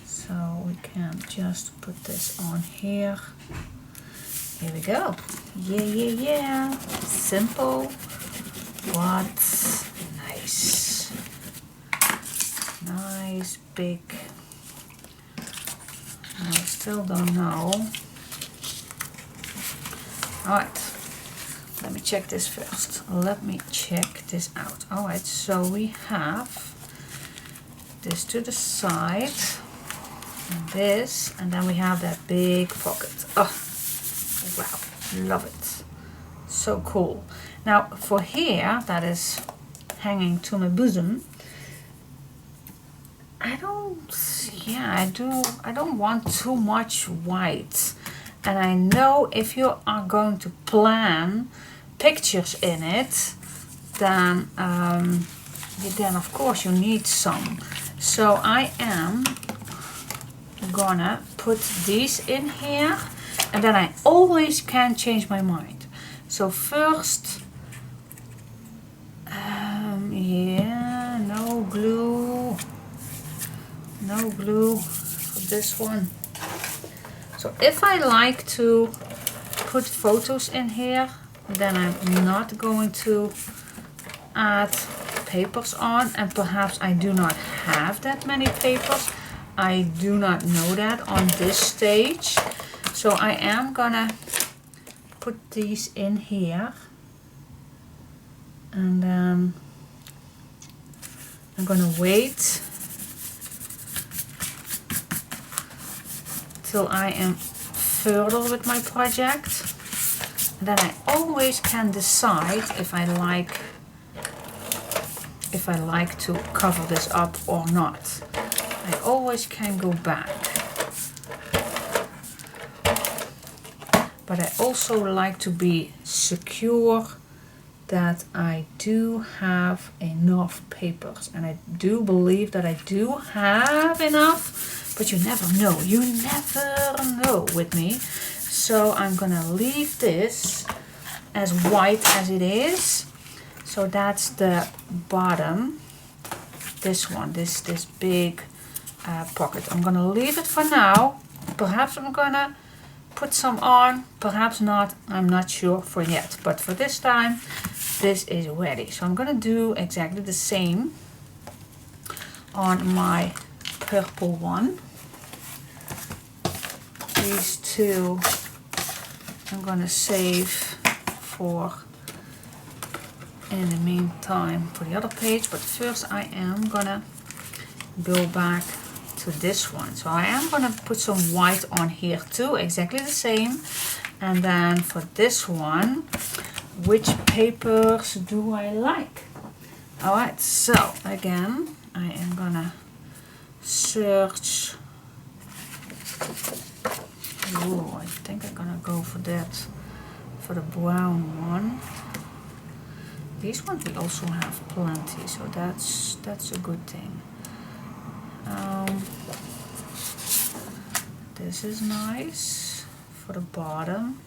So we can just put this on here. Here we go. Yeah, yeah, yeah. Simple, but nice. Nice, big. I still don't know. Alright. Let me check this first. Let me check this out. Alright, so we have this to the side. And this, and then we have that big pocket. Oh, wow, love it. So cool. Now for here, that is hanging to my bosom, I don't want too much white. And I know if you are going to plan pictures in it, then of course you need some. So I am gonna put these in here, and then I always can change my mind. So first, yeah, no glue for this one. So if I like to put photos in here, then I'm not going to add papers on, and perhaps I do not have that many papers. I do not know that on this stage. So I am gonna put these in here, and then I'm gonna wait till I am further with my project. And then I always can decide if I like to cover this up or not. I always can go back. But I also like to be secure that I do have enough papers. And I do believe that I do have enough, but you never know. You never know with me. So I'm gonna leave this as white as it is. So that's the bottom. This one, this big pocket. I'm gonna leave it for now. Perhaps I'm gonna put some on, perhaps not. I'm not sure for yet. But for this time, this is ready. So I'm gonna do exactly the same on my purple one. These two I'm gonna save for in the meantime for the other page, but first I am gonna go back to this one. So I am gonna put some white on here too, exactly the same. And then for this one, which papers do I like? Alright, so again, I am gonna search. Oh, I think I'm gonna go for that, for the brown one. These ones we also have plenty, so that's a good thing. This is nice for the bottom.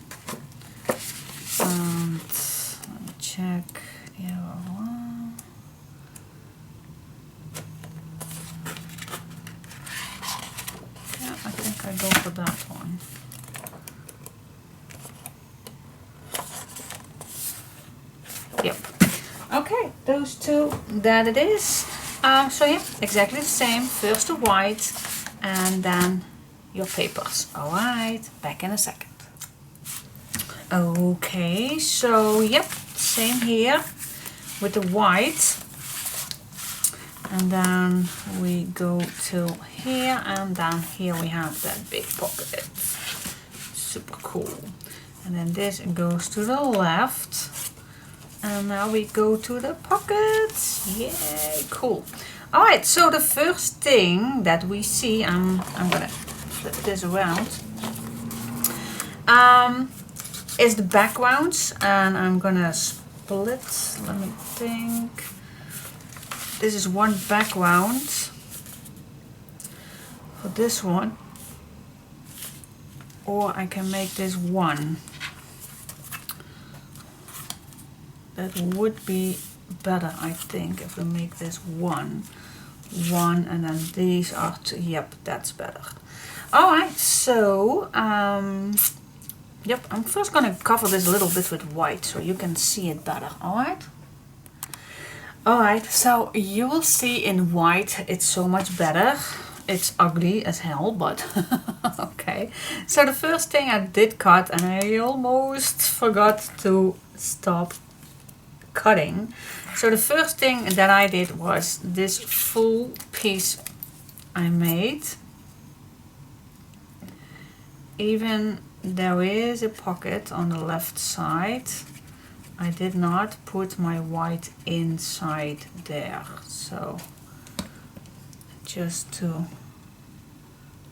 And let me check. Yeah, I think I go for that one. Yep. Okay, those two, that it is. So yeah, exactly the same. First the white, and then your papers. Alright, back in a second. Okay, so yep, same here with the white. And then we go to here, and down here we have that big pocket. Super cool. And then this goes to the left. And now we go to the pockets. Yay, cool. Alright, so the first thing that we see, I'm gonna flip this around, is the backgrounds, and I'm gonna split, let me think. This is one background for this one, or I can make this one. That would be better, I think, if we make this one, and then these are two. Yep, that's better. All right, so yep, I'm first gonna cover this a little bit with white so you can see it better. All right. All right, so you will see in white it's so much better. It's ugly as hell, but okay. So the first thing I did cut, and I almost forgot to stop cutting. So the first thing that I did was this full piece I made. Even there is a pocket on the left side, I did not put my white inside there. So just to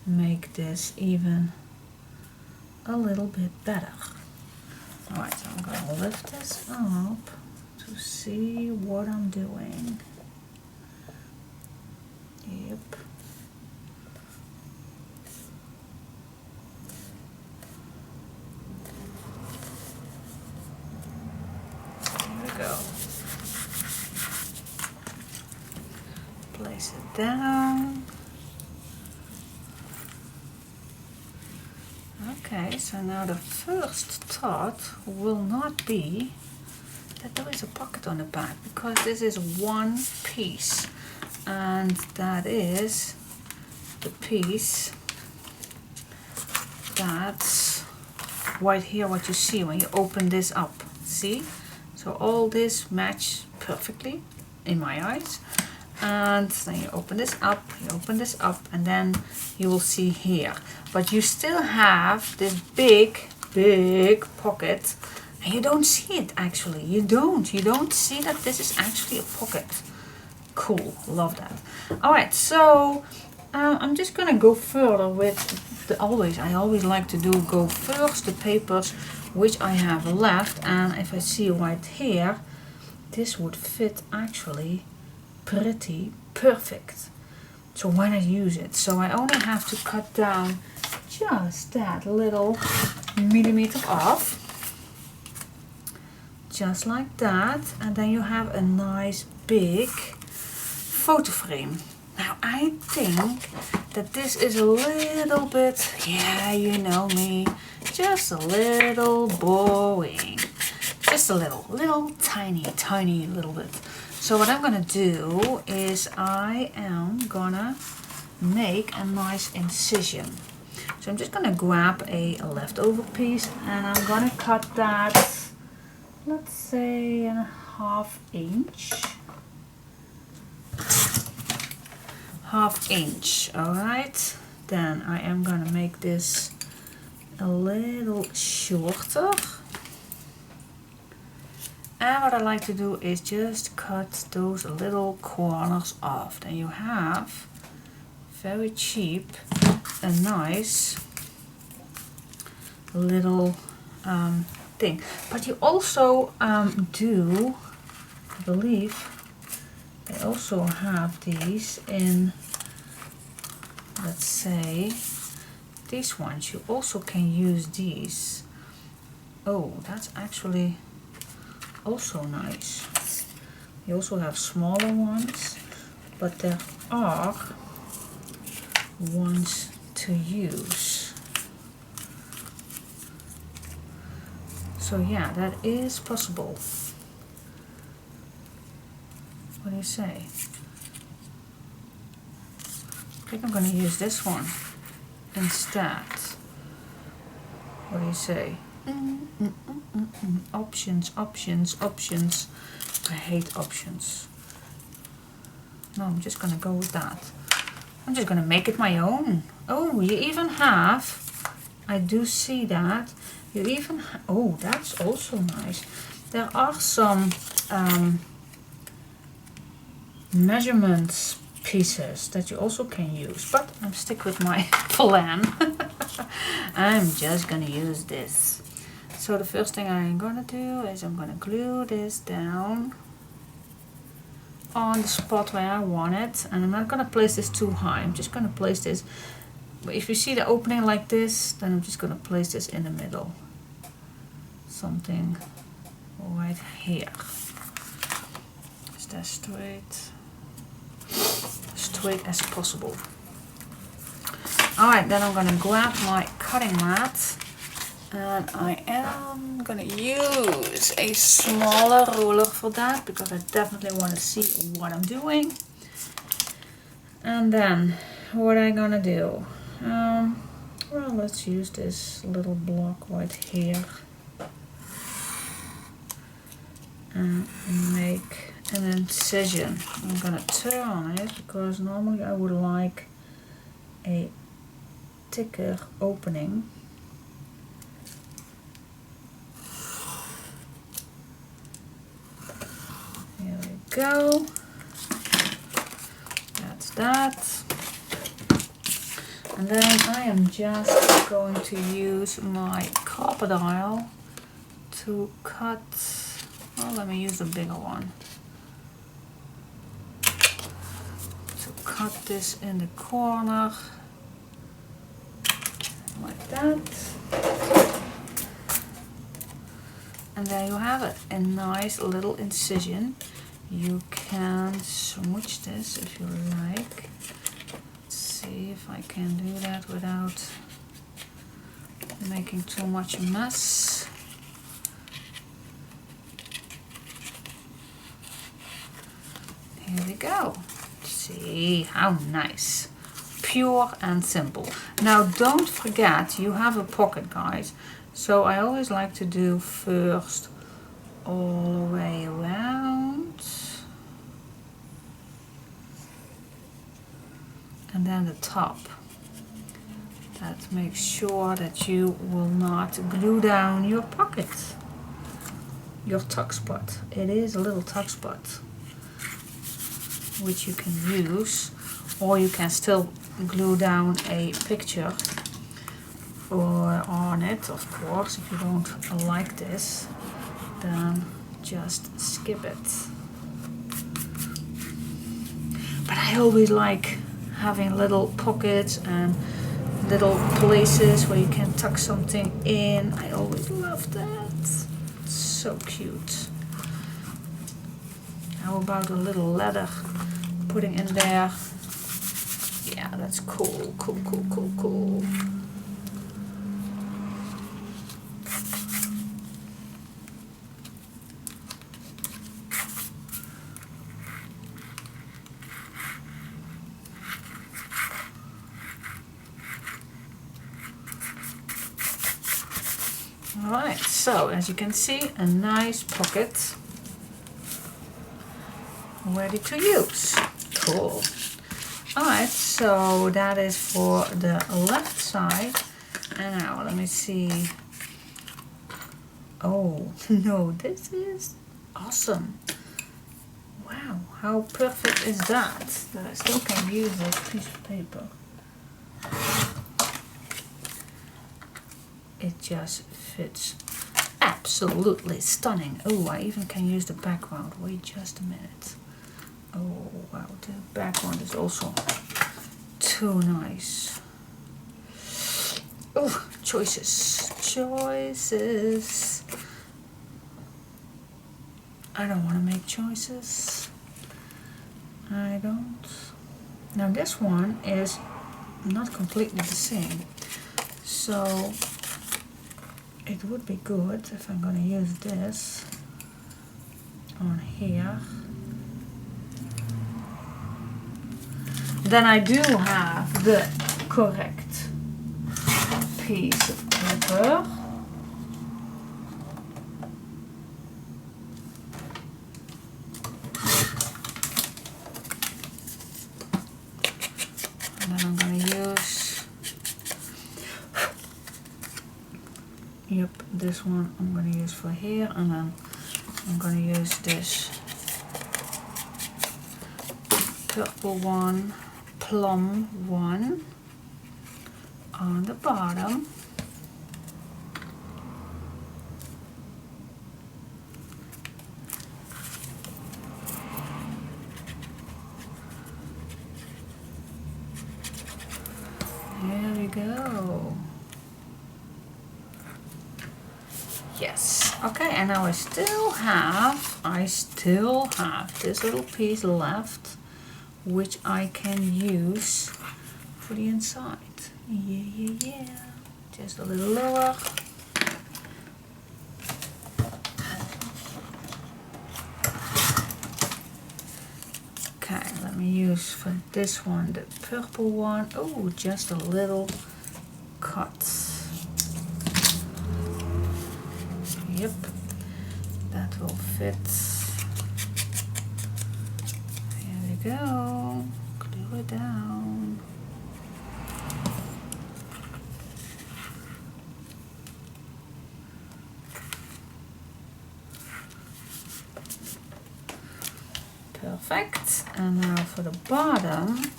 make this even a little bit better. Alright, so I'm going to lift this up to see what I'm doing. Yep. There we go. Place it down. Okay, so now the first thought will not be that there is a pocket on the back, because this is one piece, and that is the piece that's right here, what you see when you open this up. See? So all this match perfectly in my eyes. And then you open this up, and then you will see here. But you still have this big pocket, and you don't see it actually. You don't see that this is actually a pocket. Cool, love that. Alright, so I'm just gonna go further with I always like to go first the papers which I have left, and if I see right here, this would fit actually pretty perfect. So when I use it, so I only have to cut down just that little millimeter off, just like that, and then you have a nice big photo frame. Now I think that this is a little bit, yeah, you know me, just a little boring, just a little tiny little bit. So what I'm gonna do is I am gonna make a nice incision. So I'm just gonna grab a leftover piece, and I'm gonna cut that, let's say, in a 1/2 inch. 1/2 inch, alright. Then I am gonna make this a little shorter. And what I like to do is just cut those little corners off. Then you have, very cheap, a nice little thing. But you also do, I believe, they also have these in, let's say, these ones. You also can use these. Oh, that's actually also nice. You also have smaller ones, but there are ones to use. So yeah, that is possible. What do you say? I think I'm going to use this one instead. What do you say? Options. I hate options. No, I'm just gonna go with that. I'm just gonna make it my own. Oh, you even have, I do see that, you even oh, that's also nice. There are some measurements pieces that you also can use, but I'm stick with my plan. I'm just gonna use this. So the first thing I'm gonna do is I'm gonna glue this down on the spot where I want it, and I'm not gonna place this too high. I'm just gonna place this, if you see the opening like this, then I'm just gonna place this in the middle, something right here. Is that straight as possible. Alright, then I'm gonna grab my cutting mat, and I am gonna use a smaller ruler for that because I definitely want to see what I'm doing. And then what I'm gonna do, well, let's use this little block right here and make an incision. I'm gonna turn it because normally I would like a thicker opening. Here we go. That's that. And then I am just going to use my crocodile to cut, well, let me use the bigger one. To cut this in the corner, like that. And there you have it, a nice little incision. You can smooch this if you like. Let's see if I can do that without making too much mess. Here we go. See how nice. Pure and simple. Now don't forget you have a pocket, guys. So I always like to do first all the way around. And then the top. That makes sure that you will not glue down your pocket. Your tuck spot. It is a little tuck spot, which you can use, or you can still glue down a picture or on it, of course. If you don't like this, then just skip it. But I always like having little pockets and little places where you can tuck something in. I always love that. It's so cute. How about a little leather putting in there? Yeah, that's cool, cool, cool, cool, cool. Alright, so as you can see, a nice pocket ready to use. Cool. Alright, so that is for the left side. And now let me see. Oh no, this is awesome. Wow, how perfect is that? That I still can use this piece of paper. It just fits. Absolutely stunning. Oh, I even can use the background. Wait just a minute. Oh wow, the background is also too nice. Oh, choices. Choices. I don't want to make choices. I don't. Now this one is not completely the same. So it would be good if I'm going to use this on here. Then I do have the correct piece of paper. And then I'm going to use, yep, this one I'm going to use for here, and then I'm going to use this purple one, plum one on the bottom. There we go. Yes. Okay, and now I still have this little piece left, which I can use for the inside. Yeah. Just a little lower. Okay, let me use for this one the purple one. Oh, just a little cut. Yep, that will fit. Here we go. Glue it down. Perfect. And now for the bottom,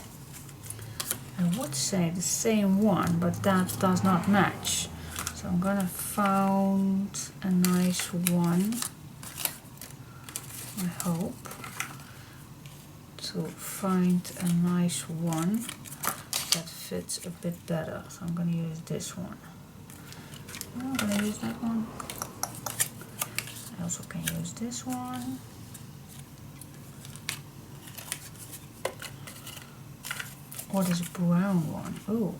I would say the same one, but that does not match. So I'm gonna find a nice one, I hope, to find a nice one that fits a bit better. So I'm gonna use this one. I'm gonna use that one. I also can use this one. Or this brown one. Oh,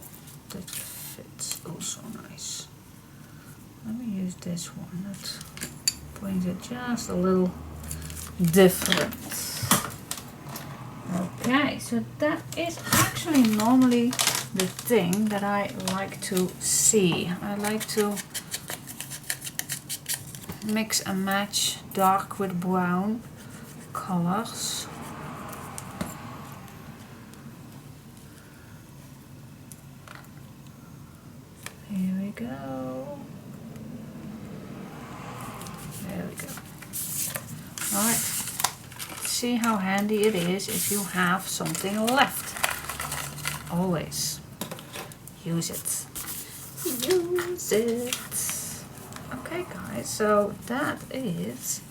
that fits also nice. Let me use this one. That brings it just a little different. Okay, so that is actually normally the thing that I like to see. I like to mix and match dark with brown colors. Here we go. There we go. Alright. See how handy it is if you have something left. Always use it. Use it. Okay guys, so that is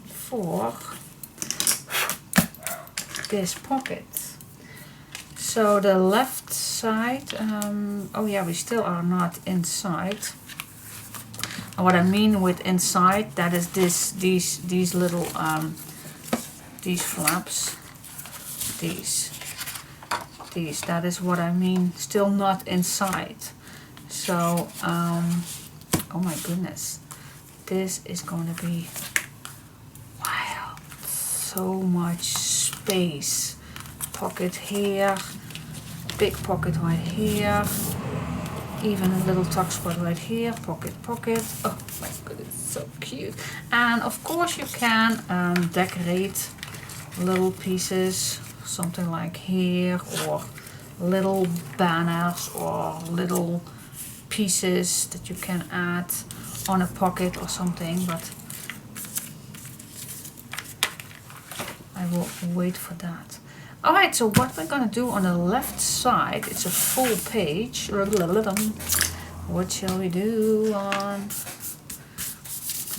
for this pocket. So the left side, oh yeah, we still are not inside. And what I mean with inside, that is these little these flaps, these, that is what I mean, still not inside. So oh my goodness, this is going to be wild. So much space. Pocket here, big pocket right here, even a little tuck spot right here, pocket. Oh my goodness, so cute. And of course you can decorate little pieces, something like here, or little banners or little pieces that you can add on a pocket or something, but I will wait for that. Alright, so what we're gonna do on the left side, it's a full page. What shall we do on?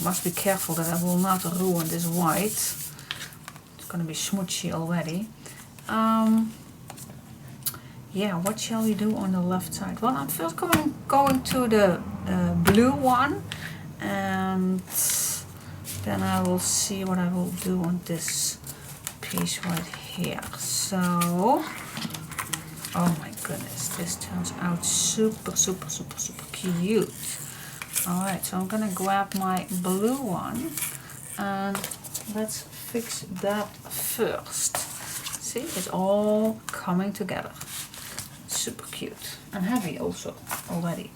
Must be careful that I will not ruin this white. It's gonna be smoochy already. Yeah, what shall we do on the left side? Well, I'm first going to the blue one, and then I will see what I will do on this piece right here. So, oh my goodness, this turns out super cute. Alright, so I'm gonna grab my blue one and let's fix that first. See, it's all coming together. Super cute and heavy also already.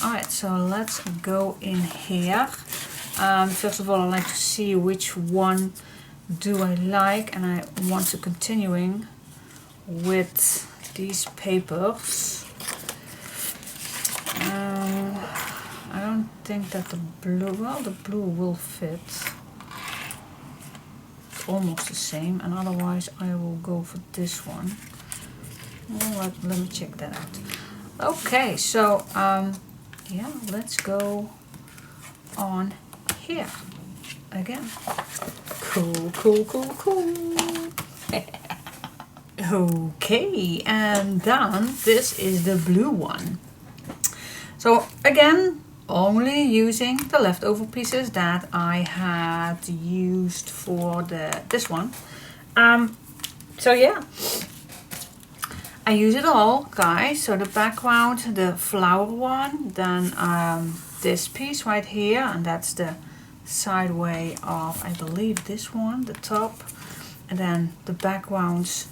Alright, so let's go in here. First of all, I like to see which one do I like, and I want to continuing with these papers. I don't think that the blue will fit. almost the same, and otherwise I will go for this one. Well, let me check that out. Okay, so yeah, let's go on here again. Cool, cool, cool, cool. Okay, and then this is the blue one. So again, only using the leftover pieces that I had used for this one. So yeah, I use it all, guys. So the background, the flower one, then this piece right here, and that's the side way of, I believe, this one, the top, and then the backgrounds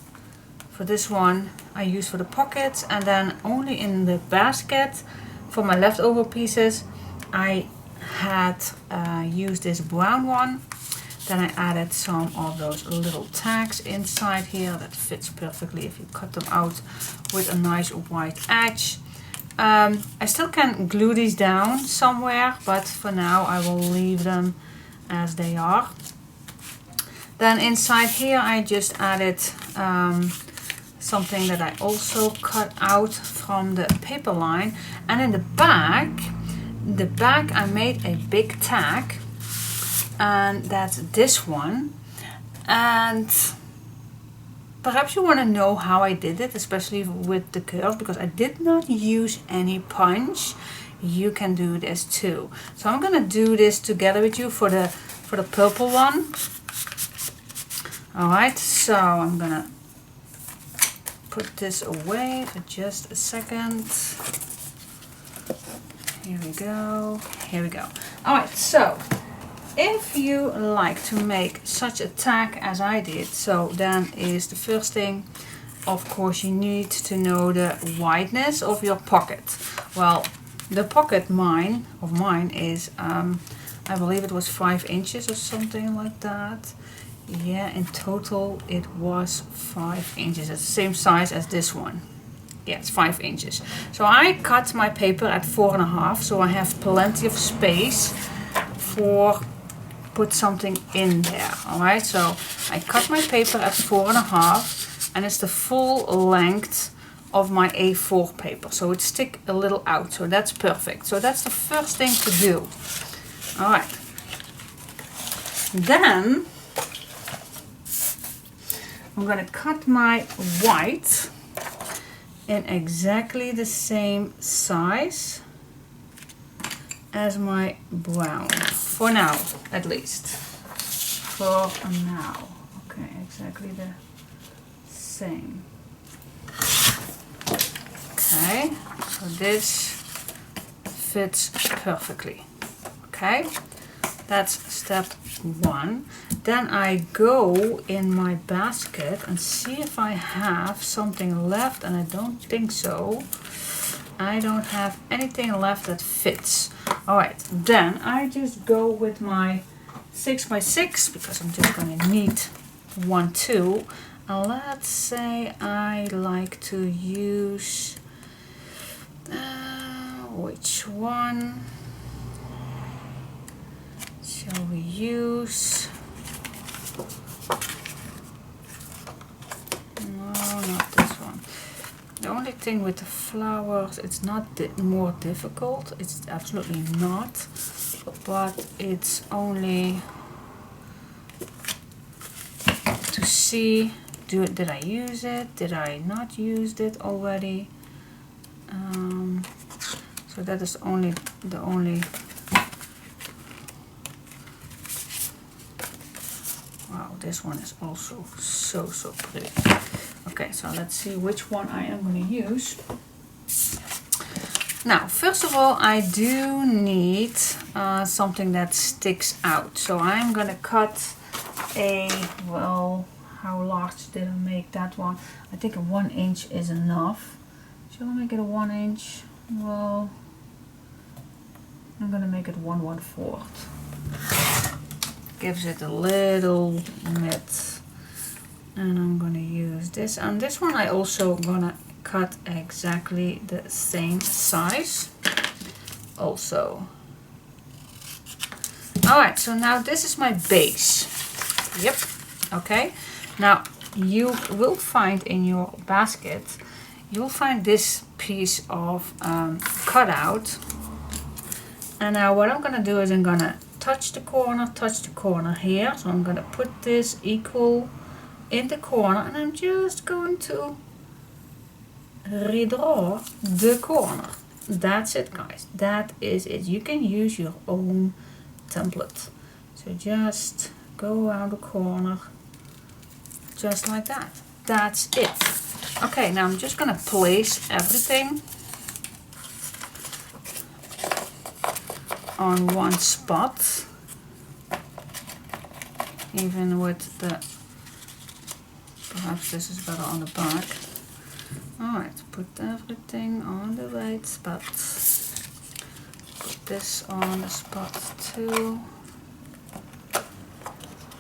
for this one I use for the pockets, and then only in the basket for my leftover pieces I had used this brown one. Then I added some of those little tags inside here that fits perfectly if you cut them out with a nice white edge. I still can glue these down somewhere, but for now I will leave them as they are. Then inside here I just added something that I also cut out from the paper line, and in the back I made a big tag, and that's this one. And perhaps you want to know how I did it, especially with the curve, because I did not use any punch. You can do this too. So I'm gonna do this together with you for the purple one. Alright, so I'm gonna put this away for just a second. Here we go. Here we go. Alright, so if you like to make such a tag as I did, so then is the first thing, of course, you need to know the wideness of your pocket. Well, the pocket of mine is, I believe it was 5 inches or something like that. Yeah, in total it was 5 inches. It's the same size as this one. Yeah, it's 5 inches. So I cut my paper at 4.5, so I have plenty of space for put something in there. Alright, so I cut my paper at 4.5, and it's the full length of my A4 paper, so it sticks a little out, so that's perfect. So that's the first thing to do. Alright, then I'm gonna cut my white in exactly the same size as my brown, for now at least. For now. Okay, exactly the same. Okay, so this fits perfectly. Okay, that's step 1. Then I go in my basket and see if I have something left, and I don't think so. I don't have anything left that fits. Alright, then I just go with my 6x6, because I'm just going to need one too. And let's say I like to use, which one shall we use? No, not this one. The only thing with the flowers, it's not more difficult. It's absolutely not. But it's only to see, did I use it? Did I not use it already? So that is the only. Wow, this one is also so pretty. Okay, so let's see which one I am going to use. Now, first of all, I do need something that sticks out. So I'm going to cut a, well, how large did I make that one? I think a 1 inch is enough. Shall I make it a 1 inch? Well, I'm going to make it 1/4. Gives it a little bit. And I'm going to use this. And this one I also going to cut exactly the same size also. Alright, so now this is my base. Yep. Okay, now you will find in your basket, you will find this piece of cutout. And now what I'm gonna do is I'm gonna touch the corner here. So I'm gonna put this equal in the corner, and I'm just going to redraw the corner. That's it, guys. That is it. You can use your own template. So just go around the corner just like that. That's it. Okay, now I'm just gonna place everything on one spot, even with the, perhaps this is better on the back. Alright, put everything on the right spot. Put this on the spot too.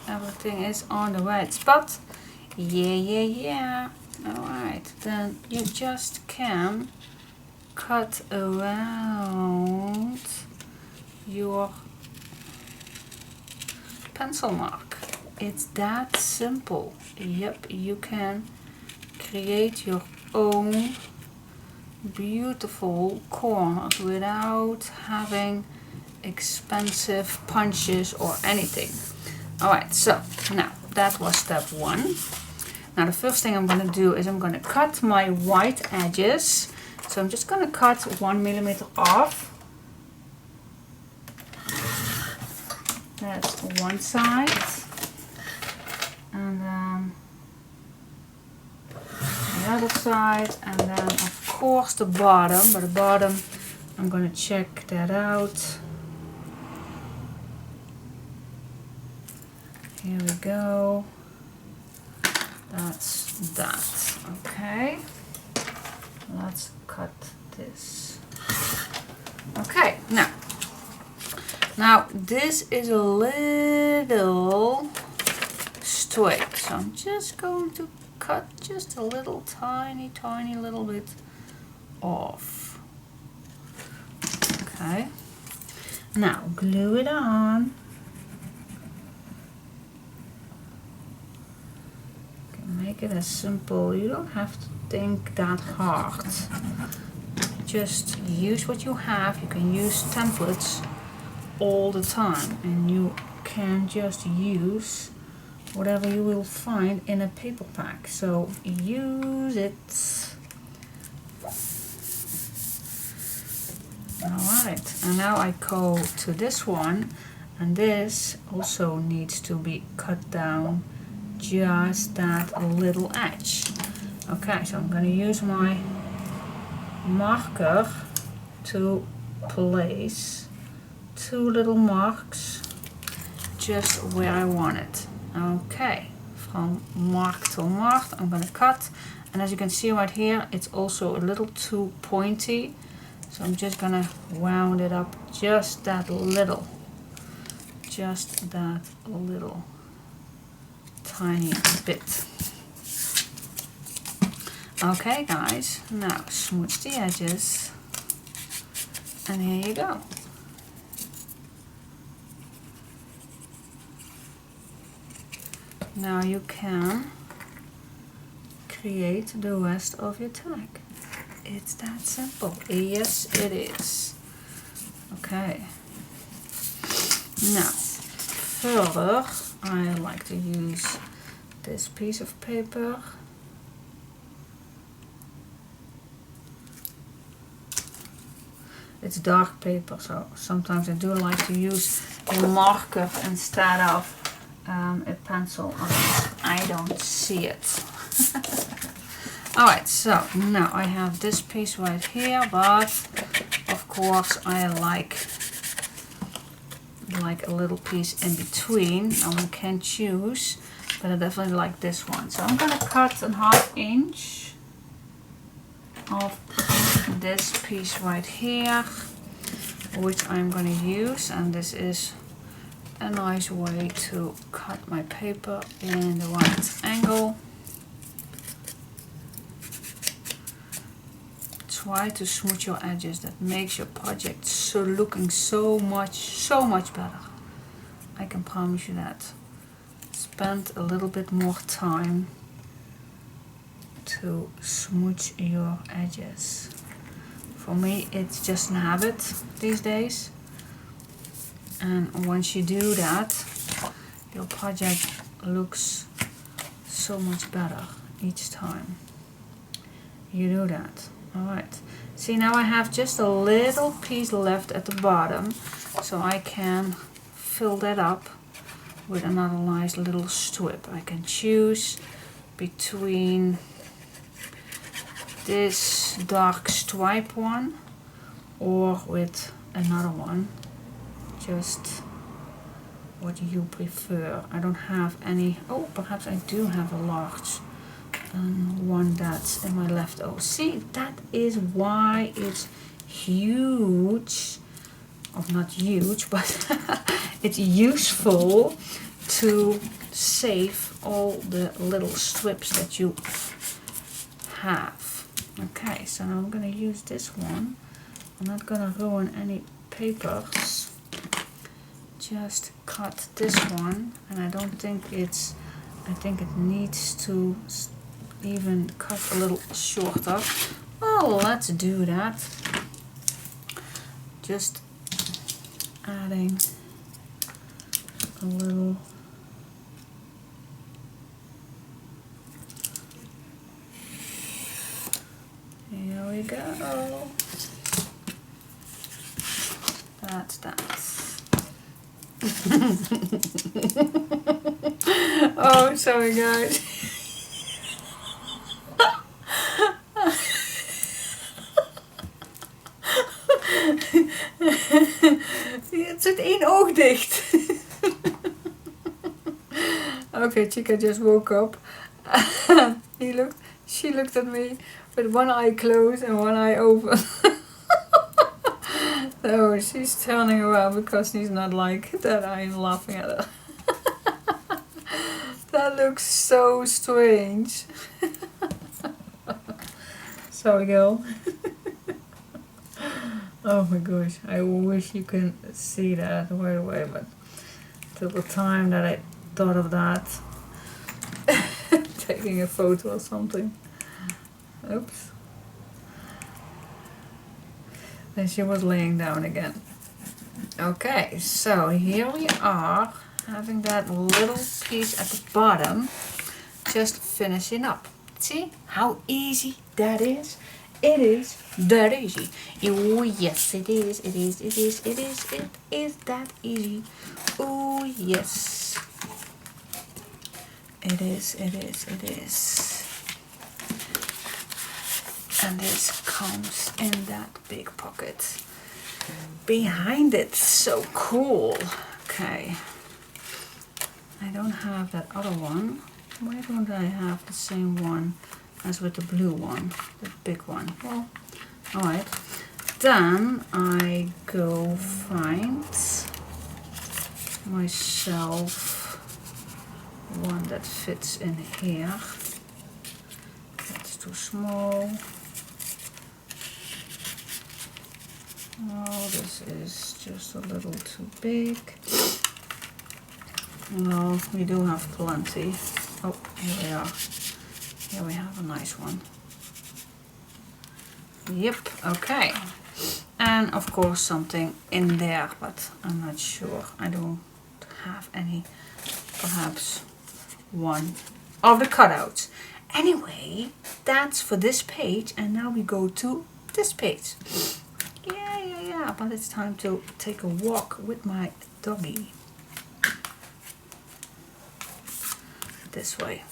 Everything is on the right spot. Yeah. Alright, then you just can cut around your pencil mark. It's that simple. Yep, you can create your own beautiful corners without having expensive punches or anything. Alright, so now that was step 1. Now the first thing I'm going to do is I'm going to cut my white edges. So I'm just going to cut 1 millimeter off. That's one side. And then the other side. And then of course the bottom. But the bottom, I'm going to check that out. Here we go. That's that. Okay. Let's cut this. Okay, now this is a little straight, so I'm just going to cut just a little tiny little bit off. Okay. Now glue it on. Make it as simple. You don't have to think that hard. Just use what you have. You can use templates all the time, and you can just use whatever you will find in a paper pack. So use it. Alright, and now I go to this one, and this also needs to be cut down just that little edge. Okay, so I'm going to use my marker to place 2 little marks just where I want it. Okay, from mark to mark I'm going to cut, and as you can see right here, it's also a little too pointy, so I'm just going to round it up just that little, tiny bit. Okay guys, now smooth the edges, and here you go. Now you can create the rest of your tag. It's that simple. Yes, it is. Okay. Now, further, I like to use this piece of paper. It's dark paper, so sometimes I do like to use a marker instead of a pencil, otherwise I don't see it. Alright, so now I have this piece right here, but of course I like a little piece in between, and we can choose, but I definitely like this one. So I'm gonna cut a 1/2 inch of this piece right here, which I'm gonna use, and this is a nice way to cut my paper in the right angle. Try to smooth your edges. That makes your project looking so much better. I can promise you that. spend a little bit more time to smooch your edges. For me, it's just an habit these days. And once you do that, your project looks so much better each time you do that. Alright, see, now I have just a little piece left at the bottom, so I can fill that up with another nice little strip. I can choose between this dark stripe one or with another one, just what you prefer. I don't have any, oh, perhaps I do have a large one that's in my left. Oh, see, that is why it's huge, or not huge, but it's useful to save all the little strips that you have. Okay, so now I'm gonna use this one. I'm not gonna ruin any papers. Just cut this one, and I don't think it's, I think it needs to even cut a little shorter. Oh, let's do that. Just adding a little. Here we go. That's that. Oh, sorry guys. Het zit één oog dicht. Okay, Chica just woke up. She looked at me with one eye closed and one eye open. So she's turning around because she's not like that. I'm laughing at her. That looks so strange. Sorry, girl. Oh my gosh, I wish you can see that right away, but it took the time that I thought of that. Taking a photo or something. Oops. Then she was laying down again. Okay, so here we are, having that little piece at the bottom, just finishing up. See how easy that is? It is that easy. Oh yes, it is, it is, it is, it is, it is that easy. Oh yes. It is, it is, it is. And this comes in that big pocket behind it. So cool. Okay. I don't have that other one. Why don't I have the same one as with the blue one? The big one. Well, alright. Then I go find myself one that fits in here. That's too small. Oh, this is just a little too big. Well, we do have plenty. Oh, here we are. Here we have a nice one. Yep, okay. And of course something in there, but I'm not sure. I don't have any, perhaps one of the cutouts. Anyway, that's for this page, and now we go to this page. Yeah, but it's time to take a walk with my doggy. This way.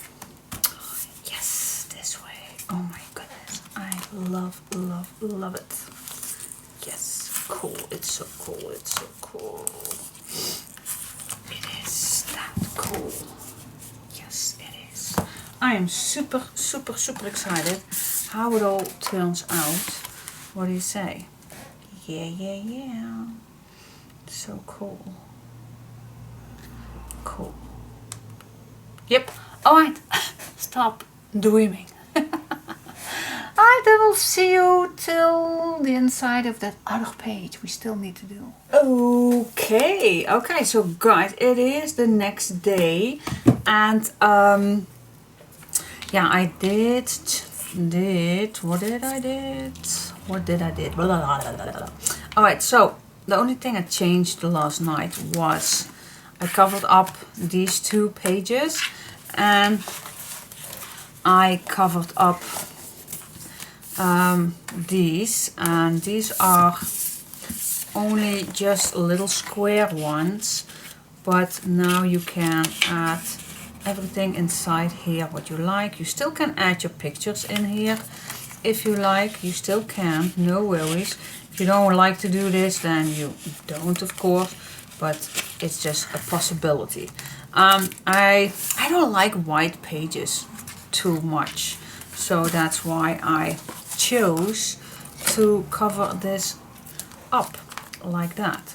Yes, this way. Oh my goodness. I love, love, love it. Yes, cool. It's so cool. It's so cool. It is that cool. Yes, it is. I am super, super, super excited how it all turns out. What do you say? Yeah. So cool. Cool. Yep. Alright. Stop dreaming. Alright, then we'll will see you till the inside of that other page we still need to do. Okay, so guys, it is the next day, and yeah, I did what did I did? Blah, blah, blah, blah, blah. All right, so the only thing I changed last night was I covered up these 2 pages, and I covered up these, and these are only just little square ones, but now you can add everything inside here what you like. You still can add your pictures in here if you like, you still can, no worries. If you don't like to do this, then you don't, of course, but it's just a possibility. I don't like white pages too much, so that's why I chose to cover this up like that.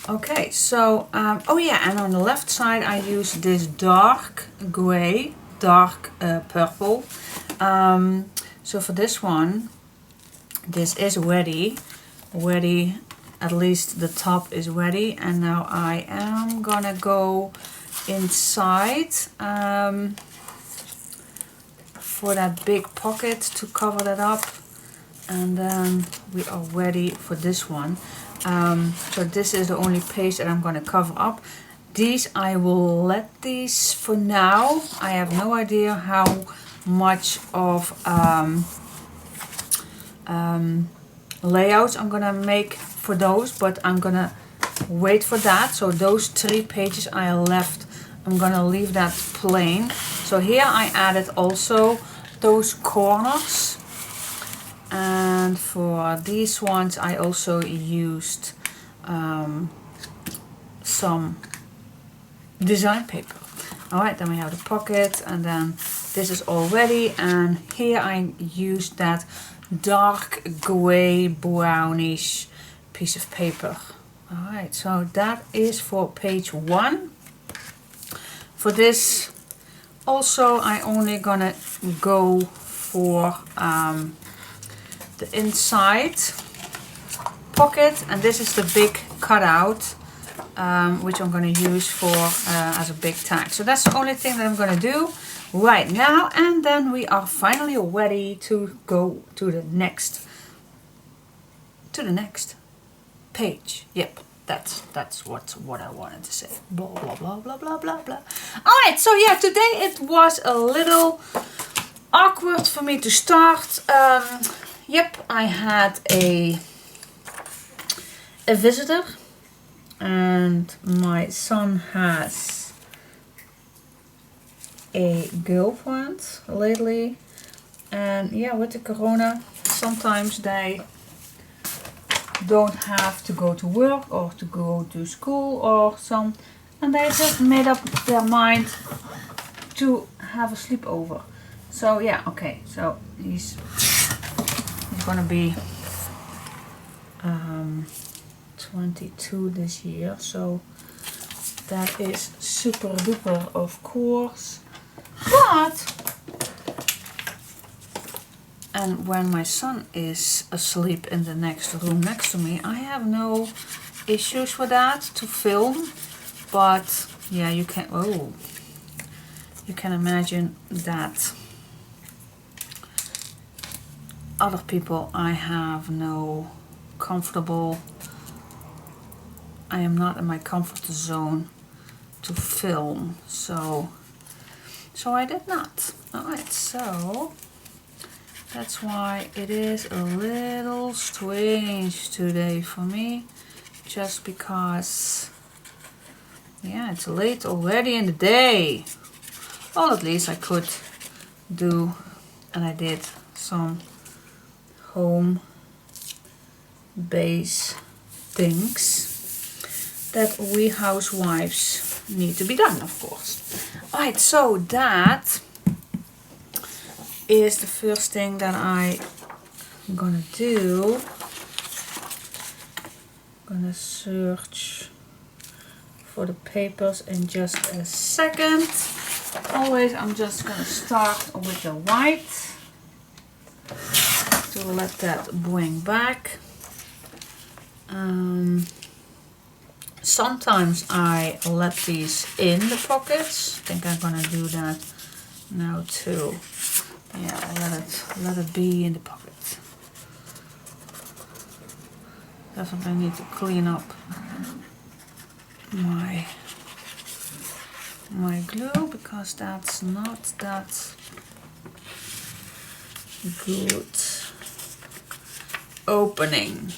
Okay, so oh yeah, and on the left side I use this dark gray, dark purple. So for this one, this is ready, at least the top is ready, and now I am gonna go inside for that big pocket to cover that up, and then we are ready for this one. So this is the only page that I'm going to cover up. These I will let these for now. I have no idea how much of layouts I'm going to make for those, but I'm going to wait for that. So those 3 pages I left, I'm going to leave that plain. So here I added also those corners, and for these ones I also used some design paper. Alright, then we have the pocket, and then this is all ready, and here I used that dark grey brownish piece of paper. Alright, so that is for page 1. For this also I only gonna go for the inside pocket, and this is the big cutout which I'm going to use for as a big tag. So that's the only thing that I'm going to do right now, and then we are finally ready to go to the next page. Yep, that's what I wanted to say. Blah blah blah blah blah blah blah. Alright, so yeah, today it was a little awkward for me to start. Yep, I had a visitor, and my son has a girlfriend lately, and yeah, with the corona sometimes they don't have to go to work or to go to school or some, and they just made up their mind to have a sleepover. So yeah, okay, so he's gonna be 22 this year, so that is super duper, of course. But and when my son is asleep in the next room next to me, I have no issues with that to film. But yeah, you can imagine that other people, I am not in my comfort zone to film, so I did not. Alright, so that's why it is a little strange today for me, just because yeah, it's late already in the day. Well, at least I could do, and I did, some home base things that we housewives need to be done, of course. Alright, so that is the first thing that I'm gonna do. I'm gonna search for the papers in just a second. Always I'm just gonna start with the white. to let that bring back. Sometimes I let these in the pockets. I think I'm gonna do that now too. Yeah, let it be in the pocket. Definitely need to clean up my glue because that's not that good opening.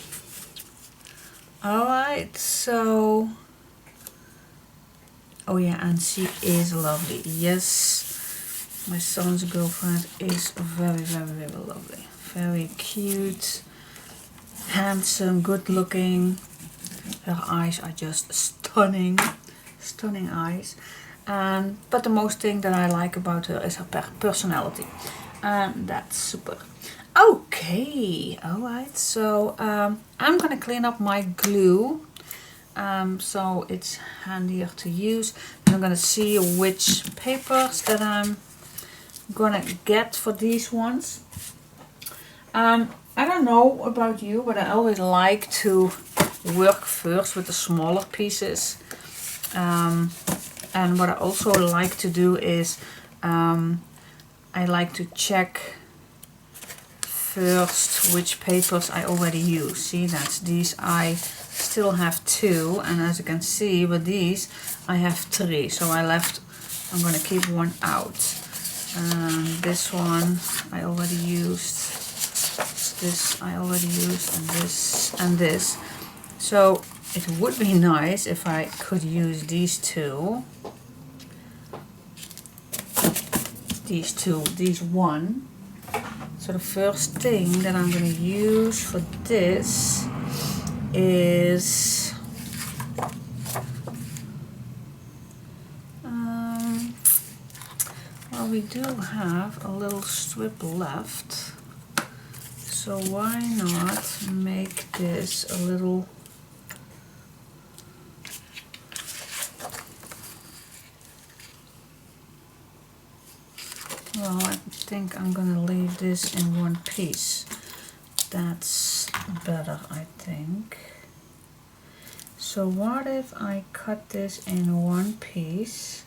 Alright, so oh yeah, and she is lovely. Yes, my son's girlfriend is very, very, very lovely. Very cute, handsome, good looking. Her eyes are just stunning. Stunning eyes. But the most thing that I like about her is her personality. And that's super. Okay, alright, so I'm gonna clean up my glue so it's handier to use. And I'm gonna see which papers that I'm gonna get for these ones. I don't know about you, but I always like to work first with the smaller pieces. And what I also like to do is I like to check first which papers I already use. See, that's these. I still have 2, and as you can see with these I have 3, so I'm gonna keep one out. This one I already used, this I already used, and this. So it would be nice if I could use these one. So the first thing that I'm going to use for this is well, we do have a little strip left, so why not make this a little well, I think I'm gonna leave this in one piece. That's better, I think. So what if I cut this in one piece?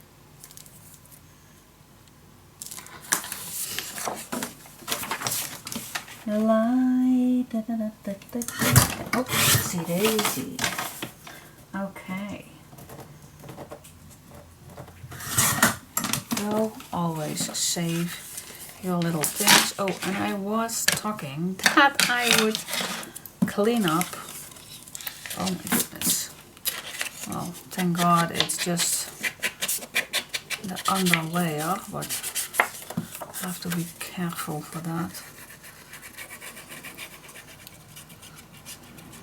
Oopsie daisy. Okay. So always save your little things. Oh, and I was talking that I would clean up. Oh my goodness. Well, thank God it's just the under layer, but I have to be careful for that.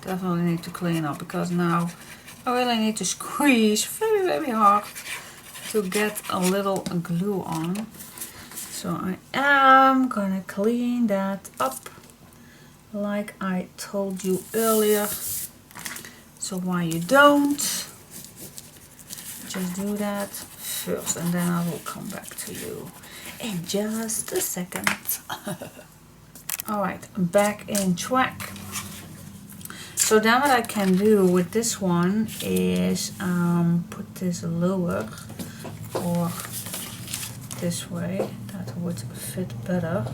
Definitely need to clean up because now I really need to squeeze very, very hard to get a little glue on. So I am gonna clean that up like I told you earlier. So why you don't just do that first, and then I will come back to you in just a second. Alright, back in track. So then what I can do with this one is put this lower or this way. That would fit better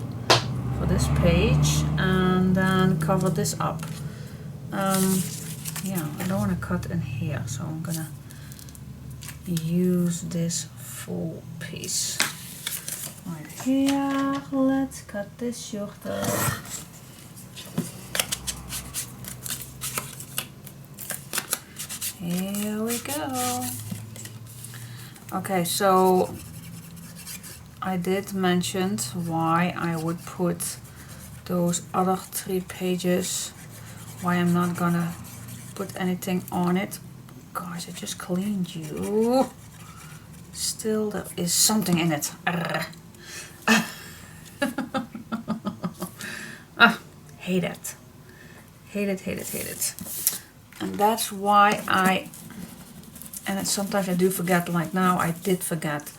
for this page, and then cover this up. Yeah, I don't want to cut in here, so I'm gonna use this full piece right here. Let's cut this shorter. Here we go. Okay, so I did mention why I would put those other 3 pages, why I'm not gonna put anything on it. Gosh, I just cleaned you. Still, there is something in it. Hate it. Hate it, hate it, hate it. And that's why sometimes I do forget, like now I did forget.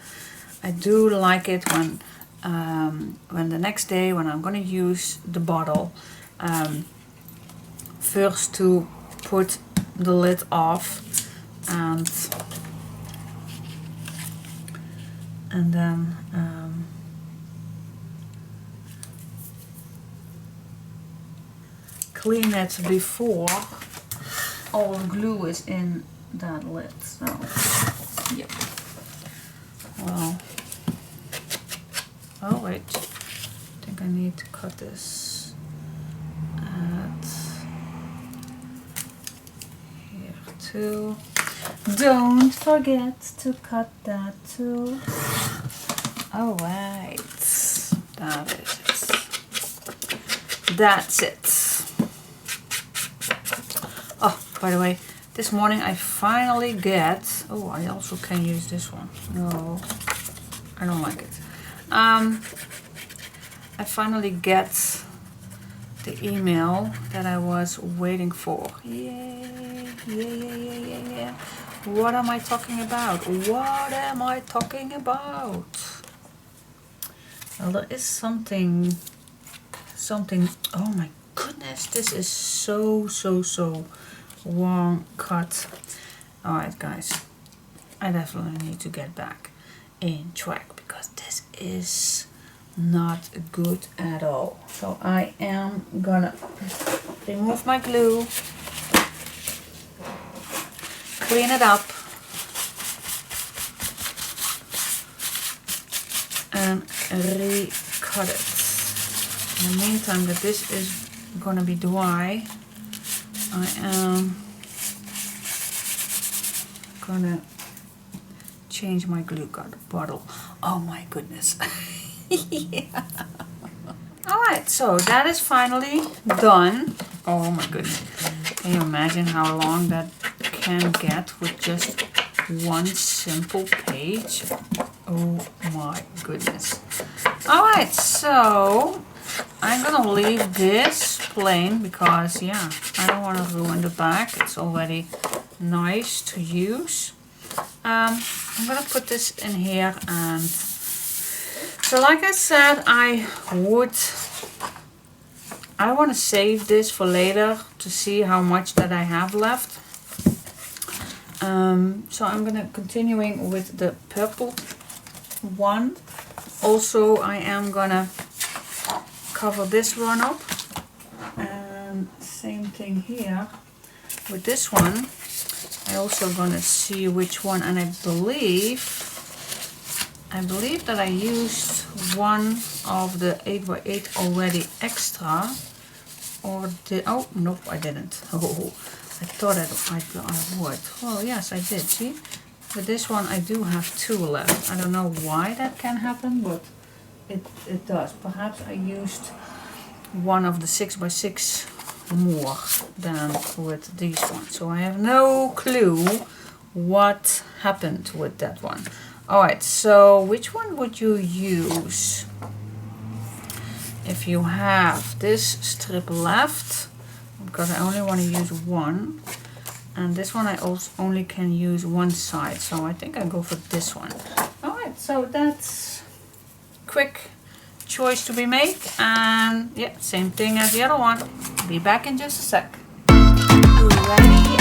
I do like it when when the next day when I'm gonna use the bottle, first to put the lid off and then clean it before all the glue is in that lid. So, yep. Well, oh wait, I think I need to cut this at here too. Don't forget to cut that too. Alright, that is it. That's it. Oh, by the way, this morning I finally get, oh, I also can use this one. No, I don't like it. I finally get the email that I was waiting for. Yay, yeah. What am I talking about? What am I talking about? Well, there is something, oh my goodness, this is so wrong cut. Alright guys, I definitely need to get back in track because this is not good at all. So I am gonna remove my glue, clean it up, and recut it. In the meantime that this is gonna be dry, I am gonna change my glue bottle. Oh my goodness. Yeah. Alright, so that is finally done. Oh my goodness. Can you imagine how long that can get with just one simple page? Oh my goodness. Alright, so I'm gonna leave this plain because, yeah, I don't want to ruin the back. It's already nice to use. I'm gonna put this in here, and so like I said, I want to save this for later to see how much that I have left. So I'm gonna continuing with the purple one. Also, I am gonna cover this one up, and same thing here with this one. I also gonna see which one, and I believe that I used one of the 8x8 already extra, or did, oh nope, I didn't. Oh, I thought I would. Oh yes, I did. See, with this one I do have 2 left. I don't know why that can happen, but it does. Perhaps I used one of the 6x6 more than with these ones, so I have no clue what happened with that one. Alright, so which one would you use if you have this strip left? Because I only want to use one, and this one I also only can use one side, so I think I go for this one. Alright, so that's quick choice to be made, and yeah, same thing as the other one. Be back in just a sec. Alrighty.